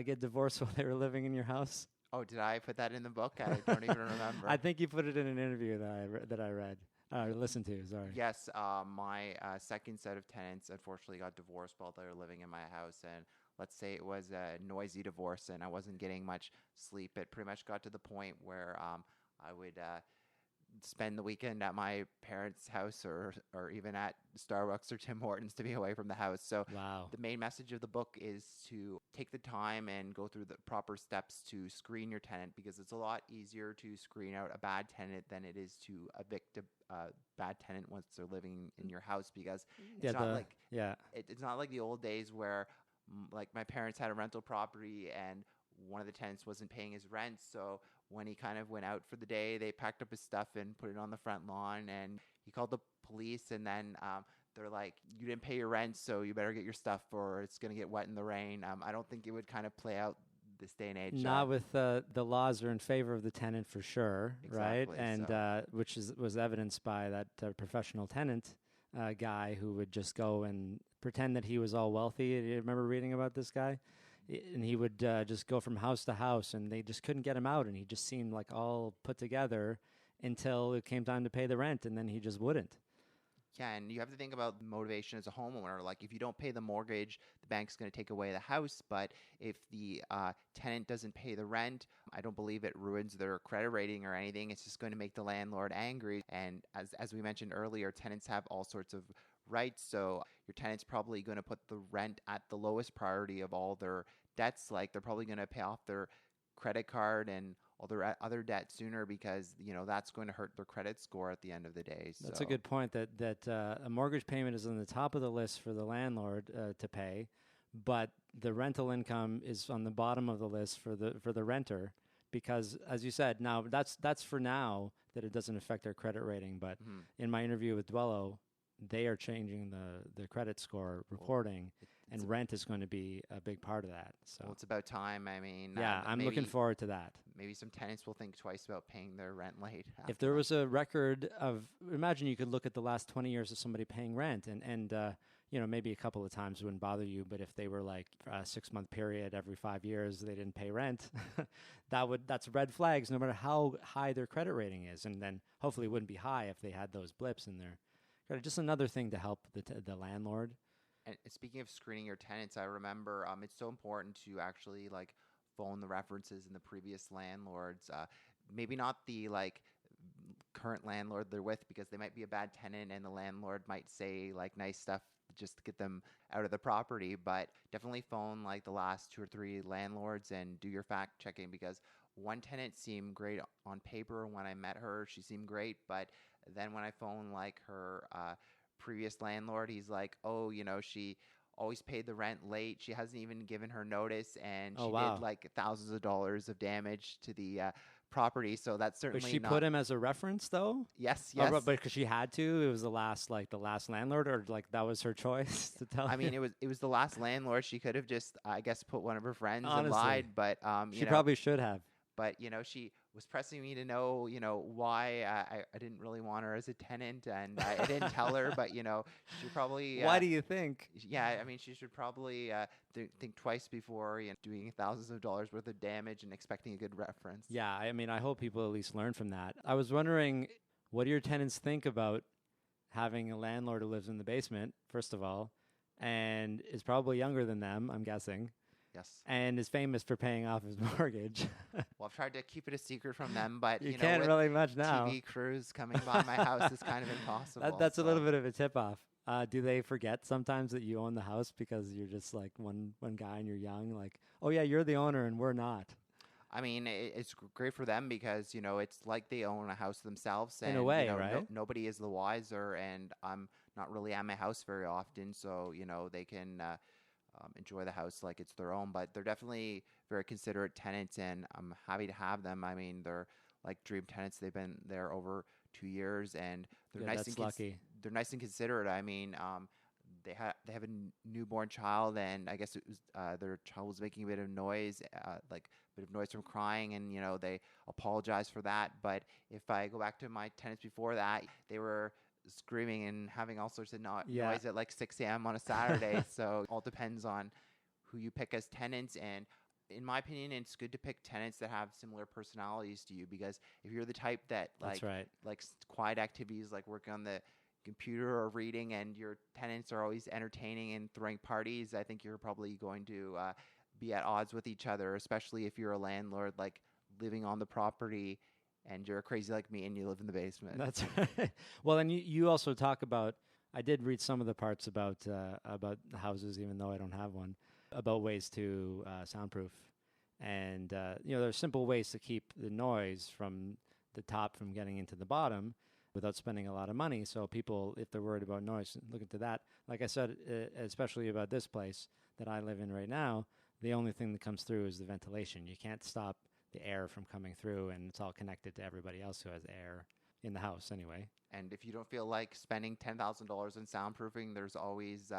get divorced while they were living in your house? Oh, did I put that in the book? I don't even remember. I think you put it in an interview that I read. Listened to, sorry. Yes, my second set of tenants unfortunately got divorced while they were living in my house, and let's say it was a noisy divorce and I wasn't getting much sleep. It pretty much got to the point where I would spend the weekend at my parents' house or even at Starbucks or Tim Hortons to be away from the house. So wow. The main message of the book is to take the time and go through the proper steps to screen your tenant, because it's a lot easier to screen out a bad tenant than it is to evict a bad tenant once they're living in your house, because it's not like the old days where like my parents had a rental property and one of the tenants wasn't paying his rent. So when he kind of went out for the day, they packed up his stuff and put it on the front lawn, and he called the police, and then they're like, you didn't pay your rent, so you better get your stuff or it's going to get wet in the rain. I don't think it would kind of play out this day and age. Not with the laws are in favor of the tenant for sure, exactly, right? And which was evidenced by that professional tenant guy who would just go and pretend that he was all wealthy. You remember reading about this guy? And he would just go from house to house, and they just couldn't get him out, and he just seemed like all put together until it came time to pay the rent, and then he just wouldn't. Yeah, and you have to think about motivation as a homeowner. Like, if you don't pay the mortgage, the bank's going to take away the house. But if the tenant doesn't pay the rent, I don't believe it ruins their credit rating or anything. It's just going to make the landlord angry. And as we mentioned earlier, tenants have all sorts of rights. So your tenant's probably going to put the rent at the lowest priority of all their debts. Like, they're probably going to pay off their credit card and all their other debt sooner, because that's going to hurt their credit score at the end of the day. That's a good point. That a mortgage payment is on the top of the list for the landlord to pay, but the rental income is on the bottom of the list for the renter, because as you said, now that's for now that it doesn't affect their credit rating. But in my interview with Dwello, they are changing the credit score reporting. And rent is going to be a big part of that. So it's about time. I mean, I'm looking forward to that. Maybe some tenants will think twice about paying their rent late. If there was a record of, imagine you could look at the last 20 years of somebody paying rent, and maybe a couple of times wouldn't bother you, but if they were like a 6-month period every 5 years they didn't pay rent, that's red flags no matter how high their credit rating is, and then hopefully it wouldn't be high if they had those blips in there. Just another thing to help the landlord. And speaking of screening your tenants, I remember it's so important to actually like phone the references in the previous landlords. Maybe not the current landlord they're with, because they might be a bad tenant and the landlord might say like nice stuff just to get them out of the property. But definitely phone like the last 2 or 3 landlords and do your fact checking, because one tenant seemed great on paper. When I met her, she seemed great, but then when I phoned like her previous landlord, he's like, oh, she always paid the rent late. She hasn't even given her notice, and she did like thousands of dollars of damage to the property. So that's certainly. But she put him as a reference, though. Yes. But because she had to, it was the last landlord, or like that was her choice to tell. I mean, it was the last landlord. She could have just, I guess, put one of her friends Honestly, and lied, but she probably should have. But, she was pressing me to know, why I didn't really want her as a tenant, and I didn't tell her, but, she probably... Why do you think? Yeah, I mean, she should probably think twice before doing thousands of dollars worth of damage and expecting a good reference. Yeah, I mean, I hope people at least learn from that. I was wondering, what do your tenants think about having a landlord who lives in the basement, first of all, and is probably younger than them, I'm guessing. Yes. And is famous for paying off his mortgage. Well, I've tried to keep it a secret from them, but you can't really much now. TV crews coming by my house is kind of impossible. That's a little bit of a tip-off. Do they forget sometimes that you own the house because you're just like one guy and you're young? Like, oh yeah, you're the owner and we're not. I mean, it's great for them because, it's like they own a house themselves. And, In a way, right? nobody is the wiser. And I'm not really at my house very often. So, they can enjoy the house like it's their own. But they're definitely very considerate tenants. And I'm happy to have them. I mean, they're like dream tenants. They've been there over 2 years. And they're Yeah, that's lucky. They're nice and considerate. I mean, they have a newborn child, and I guess it was their child was making a bit of noise, like a bit of noise from crying, and they apologize for that. But if I go back to my tenants before that, they were screaming and having all sorts of noise at like 6 a.m. on a Saturday. So it all depends on who you pick as tenants. And in my opinion, it's good to pick tenants that have similar personalities to you, because if you're the type that That's right. likes quiet activities like working on the computer or reading, and your tenants are always entertaining and throwing parties, I think you're probably going to be at odds with each other, especially if you're a landlord like living on the property and you're crazy like me and you live in the basement. That's right. Well, and you also talk about, I did read some of the parts about the houses, even though I don't have one, about ways to soundproof. And, there's simple ways to keep the noise from the top from getting into the bottom without spending a lot of money. So people, if they're worried about noise, look into that. Like I said, especially about this place that I live in right now, the only thing that comes through is the ventilation. You can't stop the air from coming through, and it's all connected to everybody else who has air in the house anyway. And if you don't feel like spending $10,000 in soundproofing, there's always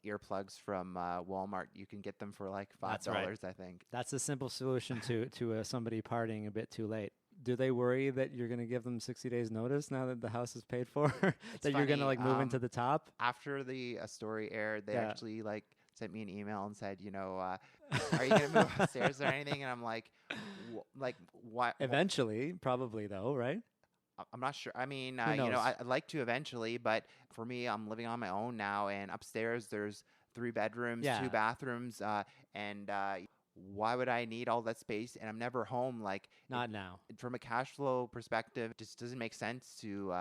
earplugs from Walmart. You can get them for like $5, That's right. I think. That's a simple solution to somebody partying a bit too late. Do they worry that you're going to give them 60 days notice now that the house is paid for? That you're going to like move into the top? After the story aired, they actually like sent me an email and said, are you going to move upstairs or anything? And I'm like, what? Eventually, probably though, right? I'm not sure. I mean, Who knows? I'd like to eventually, but for me, I'm living on my own now, and upstairs there's 3 bedrooms, 2 bathrooms, and why would I need all that space? And I'm never home. Like, not now. From a cash flow perspective, it just doesn't make sense to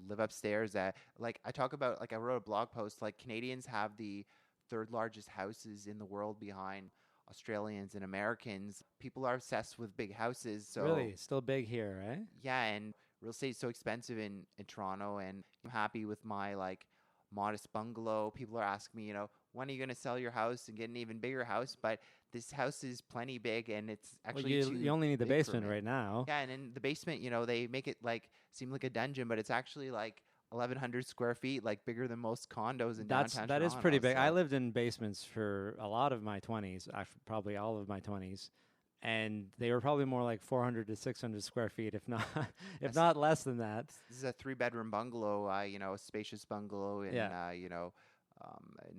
live upstairs. Like I talk about, like I wrote a blog post, like Canadians have the 3rd largest houses in the world behind Australians and Americans. People are obsessed with big houses. So really, still big here, right? Yeah, and real estate is so expensive in Toronto, and I'm happy with my like modest bungalow. People are asking me, when are you going to sell your house and get an even bigger house? But this house is plenty big, and it's actually you only need the basement right now. Yeah, and in the basement, they make it like seem like a dungeon, but it's actually like 1,100 square feet, like bigger than most condos in downtown That Toronto. is pretty big. So I lived in basements for a lot of my 20s, actually probably all of my 20s. And they were probably more like 400 to 600 square feet, if not less than that. This is a 3-bedroom bungalow, a spacious bungalow in, in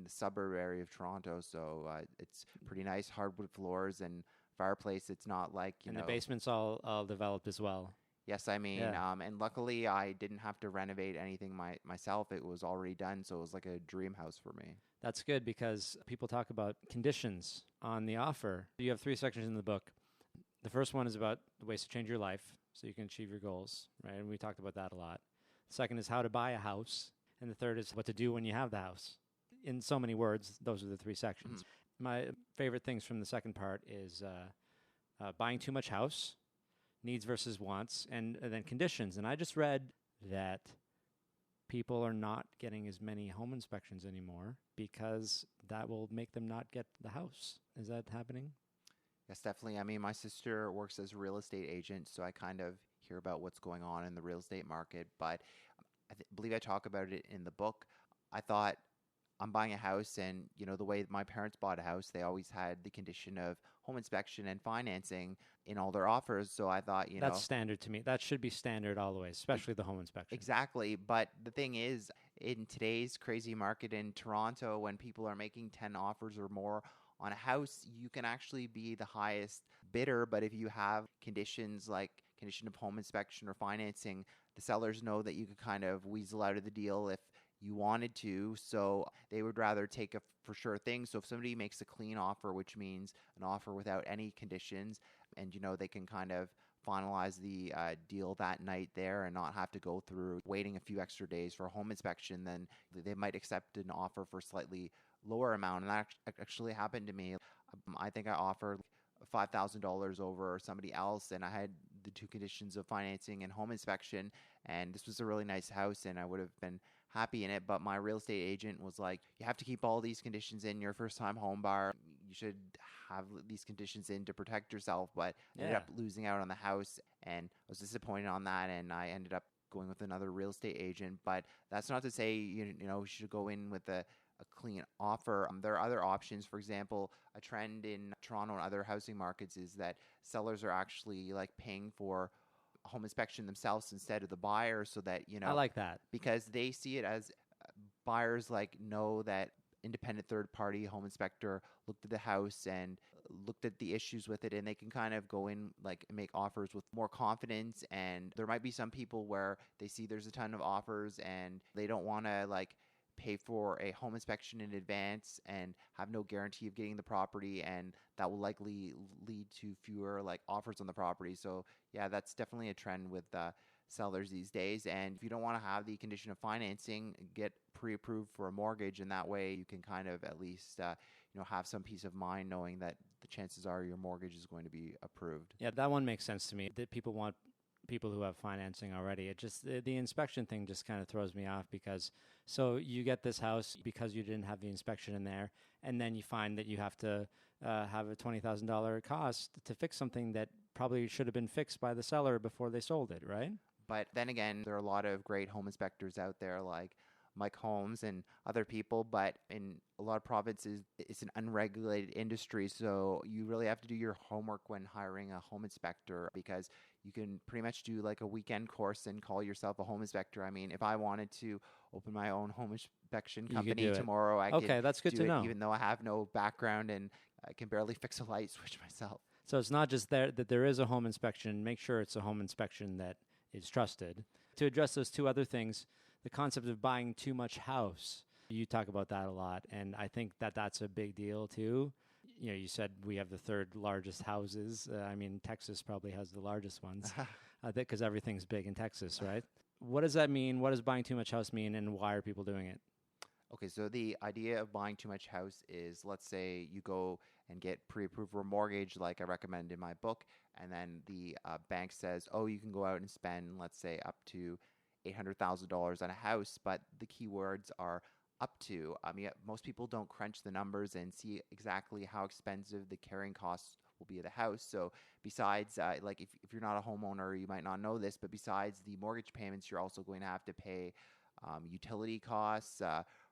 the suburb area of Toronto. So it's pretty nice, hardwood floors and fireplace. It's not like, And the basement's all developed as well. Yes, I mean, and luckily I didn't have to renovate anything myself. It was already done, so it was like a dream house for me. That's good, because people talk about conditions on the offer. You have 3 sections in the book. The first one is about the ways to change your life so you can achieve your goals, right? And we talked about that a lot. The second is how to buy a house. And the third is what to do when you have the house. In so many words, those are the 3 sections. Mm-hmm. My favorite things from the second part is buying too much house, needs versus wants, and then conditions. And I just read that people are not getting as many home inspections anymore because that will make them not get the house. Is that happening? Yes, definitely. I mean, my sister works as a real estate agent, so I kind of hear about what's going on in the real estate market. But I believe I talk about it in the book. I thought I'm buying a house, and the way my parents bought a house, they always had the condition of home inspection and financing in all their offers. So I thought, that's standard to me. That should be standard all the way, especially the home inspection. Exactly. But the thing is, in today's crazy market in Toronto, when people are making 10 offers or more on a house, you can actually be the highest bidder. But if you have conditions like condition of home inspection or financing, the sellers know that you could kind of weasel out of the deal if you wanted to, so they would rather take a for sure thing. So if somebody makes a clean offer, which means an offer without any conditions, and they can kind of finalize the deal that night there and not have to go through waiting a few extra days for a home inspection, then they might accept an offer for slightly lower amount. And that actually happened to me. I think I offered $5,000 over somebody else, and I had the two conditions of financing and home inspection, and this was a really nice house, and I would have been happy in it. But my real estate agent was like, you have to keep all these conditions in. You're a first-time home buyer. You should have these conditions in to protect yourself. But I ended up losing out on the house, and I was disappointed on that, and I ended up going with another real estate agent. But that's not to say you should go in with a clean offer. There are other options. For example, a trend in Toronto and other housing markets is that sellers are actually like paying for a home inspection themselves instead of the buyer, so that I like that, because they see it as buyers like know that independent third party home inspector looked at the house and looked at the issues with it, and they can kind of go in like and make offers with more confidence. And there might be some people where they see there's a ton of offers and they don't want to like pay for a home inspection in advance and have no guarantee of getting the property, and that will likely lead to fewer like offers on the property. So yeah, that's definitely a trend with sellers these days. And if you don't want to have the condition of financing, get pre-approved for a mortgage, and that way you can kind of at least have some peace of mind knowing that the chances are your mortgage is going to be approved. Yeah, that one makes sense to me. That people want people who have financing already. It just the inspection thing just kind of throws me off, because so you get this house because you didn't have the inspection in there, and then you find that you have to have a $20,000 cost to fix something that probably should have been fixed by the seller before they sold it, right? But then again, there are a lot of great home inspectors out there like Mike Holmes and other people, but in a lot of provinces, it's an unregulated industry, so you really have to do your homework when hiring a home inspector, because you can pretty much do like a weekend course and call yourself a home inspector. I mean, if I wanted to open my own home inspection company tomorrow, I could that's good do to it, know. even though I have no background and I can barely fix a light switch myself. So it's not just that there is a home inspection. Make sure it's a home inspection that is trusted. To address those two other things, the concept of buying too much house, you talk about that a lot, and I think that that's a big deal too. You said we have the third largest houses. I mean, Texas probably has the largest ones because everything's big in Texas, right? What does that mean? What does buying too much house mean, and why are people doing it? Okay, so the idea of buying too much house is, let's say you go and get pre-approved for a mortgage like I recommend in my book, and then the bank says, oh, you can go out and spend, let's say, up to $800,000 on a house, but the keywords are up to. Most people don't crunch the numbers and see exactly how expensive the carrying costs will be of the house. So besides, like if you're not a homeowner, you might not know this, but besides the mortgage payments, you're also going to have to pay utility costs,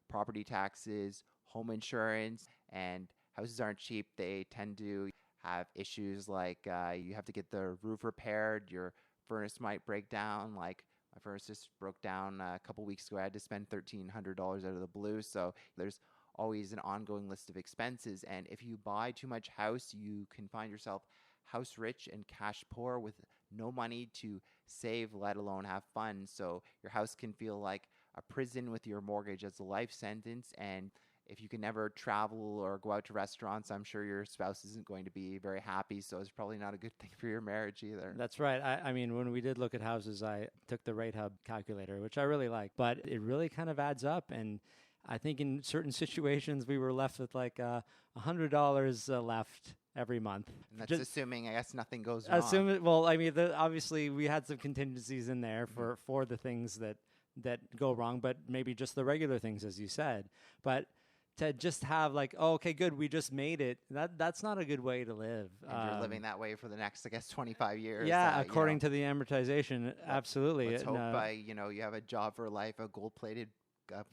property taxes, home insurance, and houses aren't cheap. They tend to have issues like you have to get the roof repaired, your furnace might break down. Like my furnace just broke down a couple weeks ago. I had to spend $1,300 out of the blue. So there's always an ongoing list of expenses. And if you buy too much house, you can find yourself house rich and cash poor with no money to save, let alone have fun. So your house can feel like a prison with your mortgage as a life sentence. And if you can never travel or go out to restaurants, I'm sure your spouse isn't going to be very happy. So it's probably not a good thing for your marriage either. That's right. I mean, when we did look at houses, I took the Rate Hub calculator, which I really like, but it really kind of adds up. And I think in certain situations, we were left with like $100 left every month. And that's assuming, I guess, nothing goes wrong. Well, I mean, obviously we had some contingencies in there for the things that go wrong, but maybe just the regular things, as you said. But to just have like, oh, okay, good, we just made it. That's not a good way to live. And you're living that way for the next, I guess, 25 years. Yeah, according to the amortization, absolutely. Let's hope you have a job for life, a gold-plated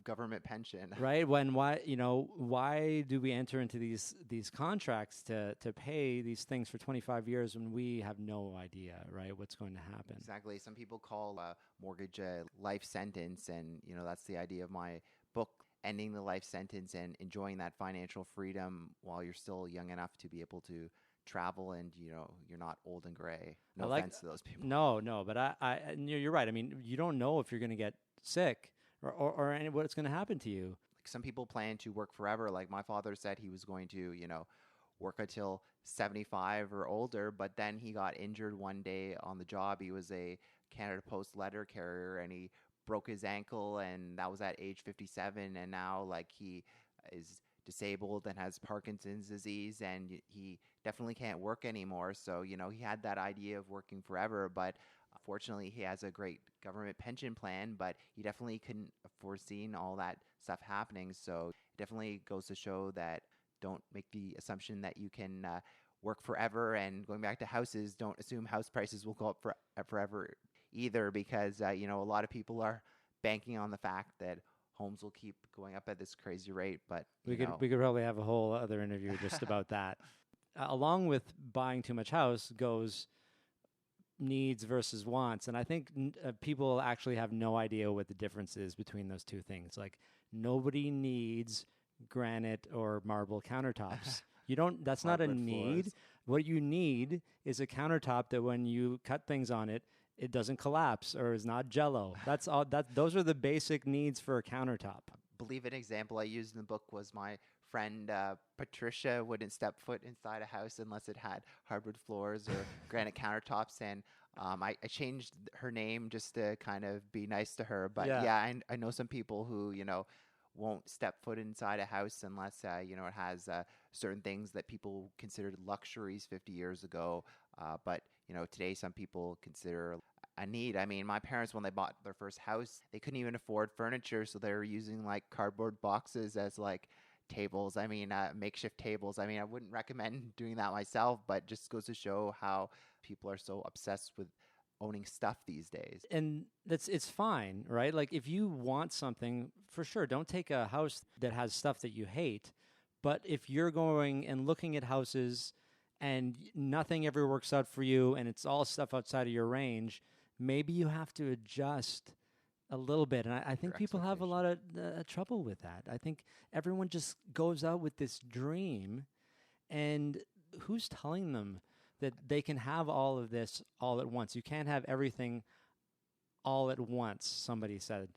government pension. Right. Why do we enter into these contracts to pay these things for 25 years when we have no idea, right, what's going to happen? Exactly. Some people call a mortgage a life sentence, and that's the idea of my book, ending the life sentence and enjoying that financial freedom while you're still young enough to be able to travel and you're not old and gray. No offense to those people. No, but you're right. I mean, you don't know if you're going to get sick or what's going to happen to you. Like some people plan to work forever. Like my father said he was going to, work until 75 or older. But then he got injured one day on the job. He was a Canada Post letter carrier, and he broke his ankle, and that was at age 57. And now, like, he is disabled and has Parkinson's disease, and he definitely can't work anymore. So, he had that idea of working forever, but fortunately he has a great government pension plan, but he definitely couldn't have foreseen all that stuff happening. So it definitely goes to show that don't make the assumption that you can work forever. And going back to houses, don't assume house prices will go up forever either, because, a lot of people are banking on the fact that homes will keep going up at this crazy rate. But we could probably have a whole other interview just about that. Along with buying too much house goes needs versus wants. And I think people actually have no idea what the difference is between those two things. Like, nobody needs granite or marble countertops. That's not a need. Floors. What you need is a countertop that when you cut things on it, it doesn't collapse or is not jello. That's all. Those are the basic needs for a countertop. I believe an example I used in the book was my friend Patricia wouldn't step foot inside a house unless it had hardwood floors or granite countertops. And I changed her name just to kind of be nice to her. But I know some people who, won't step foot inside a house unless, it has certain things that people considered luxuries 50 years ago. But, today some people consider a need. I mean, my parents, when they bought their first house, they couldn't even afford furniture. So they were using like cardboard boxes as like tables. I mean, makeshift tables. I mean, I wouldn't recommend doing that myself, but just goes to show how people are so obsessed with owning stuff these days. And it's fine, right? Like, if you want something, for sure, don't take a house that has stuff that you hate. But if you're going and looking at houses and nothing ever works out for you and it's all stuff outside of your range, maybe you have to adjust a little bit. And I think people have a lot of trouble with that. I think everyone just goes out with this dream, and who's telling them that they can have all of this all at once? You can't have everything all at once, somebody said.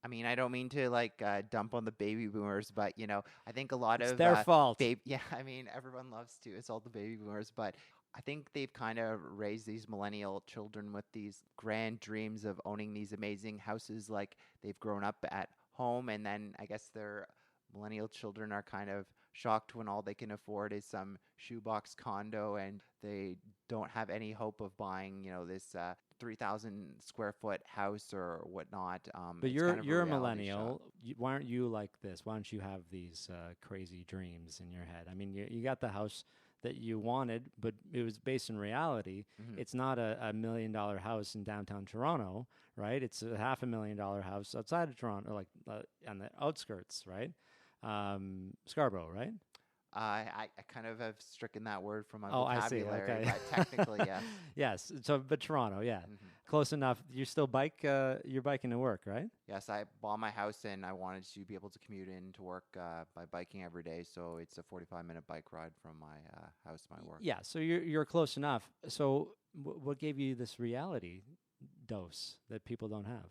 I mean, I don't mean to dump on the baby boomers, but I think a lot It's of their fault. I mean, everyone loves to insult the baby boomers, but I think they've kind of raised these millennial children with these grand dreams of owning these amazing houses. Like, they've grown up at home, and then I guess their millennial children are kind of shocked when all they can afford is some shoebox condo, and they don't have any hope of buying, this 3,000 square foot house or whatnot. But it's you're kind of a reality millennial. shock. Why aren't you like this? Why don't you have these crazy dreams in your head? I mean, you got the house that you wanted, but it was based in reality. Mhm. It's not a $1 million house in downtown Toronto, right? It's a $500,000 house outside of Toronto, like on the outskirts, right? Scarborough, right? I kind of have stricken that word from my Oh, I see. vocabulary, Okay. but technically, yes. Yes. So, but Toronto, yeah, Mhm. close enough. You still you're biking to work, right? Yes, I bought my house, and I wanted to be able to commute in to work by biking every day. So it's a 45-minute bike ride from my house to my work. Yeah. So you're close enough. So what gave you this reality dose that people don't have?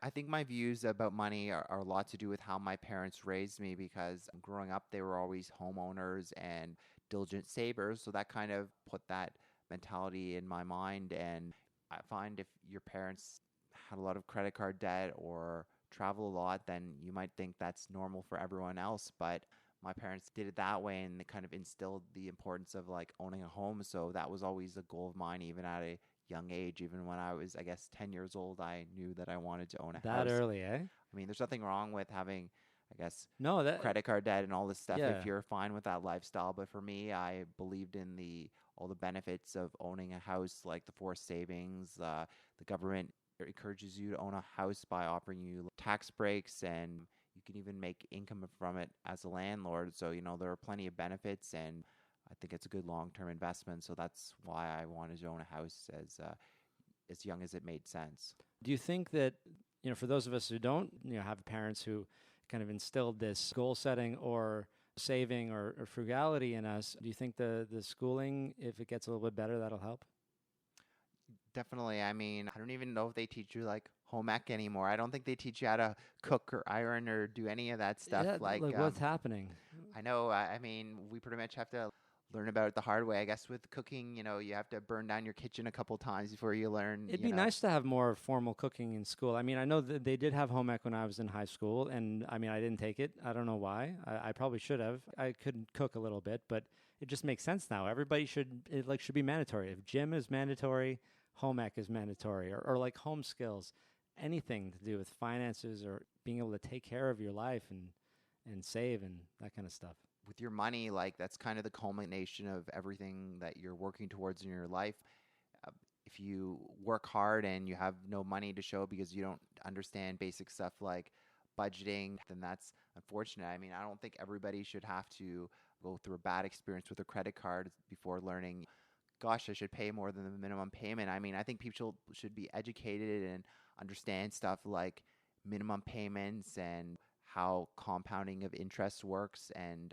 I think my views about money are a lot to do with how my parents raised me, because growing up, they were always homeowners and diligent savers. So that kind of put that mentality in my mind. And I find if your parents had a lot of credit card debt or travel a lot, then you might think that's normal for everyone else. But my parents did it that way, and they kind of instilled the importance of like owning a home. So that was always a goal of mine, even at a young age. Even when I was, I guess, 10 years old, I knew that I wanted to own a house. That early, eh? I mean, there's nothing wrong with having, I guess, No, that credit card debt and all this stuff Yeah. if you're fine with that lifestyle. But for me, I believed in all the benefits of owning a house, like the forced savings. The government encourages you to own a house by offering you tax breaks, and you can even make income from it as a landlord. So, there are plenty of benefits, and I think it's a good long-term investment. So that's why I wanted to own a house as young as it made sense. Do you think that, for those of us who don't, have parents who kind of instilled this goal setting or saving or frugality in us, do you think the schooling, if it gets a little bit better, that'll help? Definitely. I mean, I don't even know if they teach you like home ec anymore. I don't think they teach you how to cook or iron or do any of that stuff. Yeah, like what's happening? I know. I mean, we pretty much have to learn about it the hard way. I guess with cooking, you have to burn down your kitchen a couple times before you learn. It'd be nice to have more formal cooking in school. I mean, I know that they did have home ec when I was in high school, and I mean, I didn't take it. I don't know why. I probably should have. I could cook a little bit, but it just makes sense now. Everybody should be mandatory. If gym is mandatory, home ec is mandatory, or like home skills, anything to do with finances or being able to take care of your life and save and that kind of stuff. With your money, like that's kind of the culmination of everything that you're working towards in your life. If you work hard and you have no money to show because you don't understand basic stuff like budgeting, then that's unfortunate. I mean, I don't think everybody should have to go through a bad experience with a credit card before learning, gosh, I should pay more than the minimum payment. I mean, I think people should be educated and understand stuff like minimum payments and how compounding of interest works and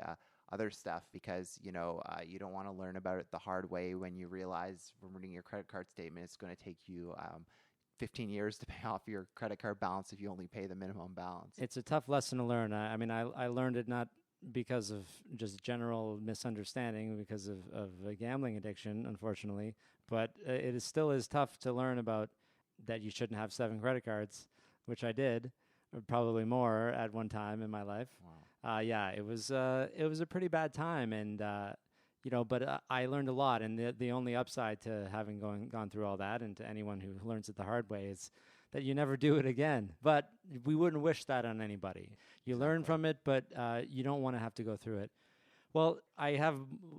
other stuff, because you don't want to learn about it the hard way when you realize from reading your credit card statement it's going to take you 15 years to pay off your credit card balance if you only pay the minimum balance. It's a tough lesson to learn. I mean, I learned it not because of just general misunderstanding, because of a gambling addiction, unfortunately, but it still is tough to learn about that you shouldn't have 7 credit cards, which I did. Probably more at one time in my life. Wow. Yeah, it was a pretty bad time, and but I learned a lot. And the only upside to having gone through all that, and to anyone who learns it the hard way, is that you never do it again. But we wouldn't wish that on anybody. You learn from it, but you don't want to have to go through it. Well, I have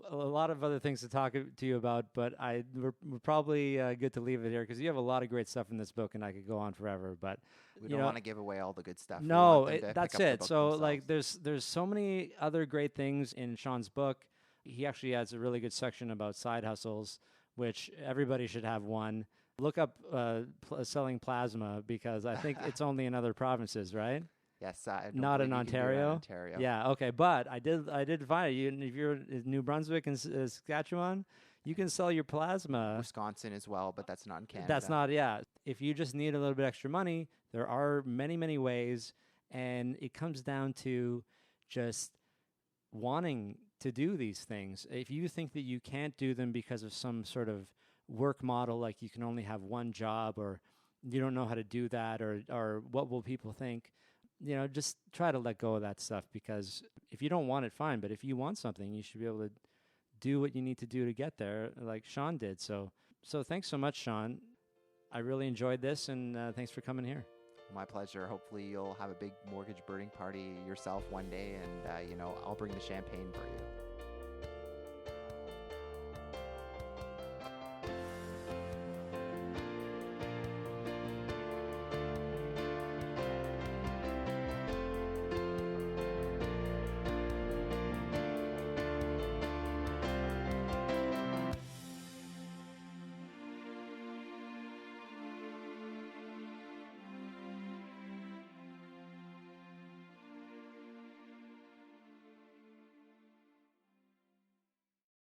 a lot of other things to talk to you about, but we're probably good to leave it here because you have a lot of great stuff in this book, and I could go on forever. But we don't want to give away all the good stuff. No, that's it. So like, there's so many other great things in Sean's book. He actually has a really good section about side hustles, which everybody should have one. Look up selling plasma, because I think it's only in other provinces, right? Yes, not in Ontario. Ontario. Yeah, okay, but I did find it. If you're in New Brunswick and Saskatchewan, you can sell your plasma. Wisconsin as well, but that's not in Canada. That's not, yeah. If you just need a little bit extra money, there are many, many ways, and it comes down to just wanting to do these things. If you think that you can't do them because of some sort of work model, like you can only have one job, or you don't know how to do that, or what will people think, just try to let go of that stuff, because if you don't want it, fine. But if you want something, you should be able to do what you need to do to get there, like Sean did. So thanks so much, Sean. I really enjoyed this, and thanks for coming here. My pleasure. Hopefully you'll have a big mortgage burning party yourself one day, and I'll bring the champagne for you.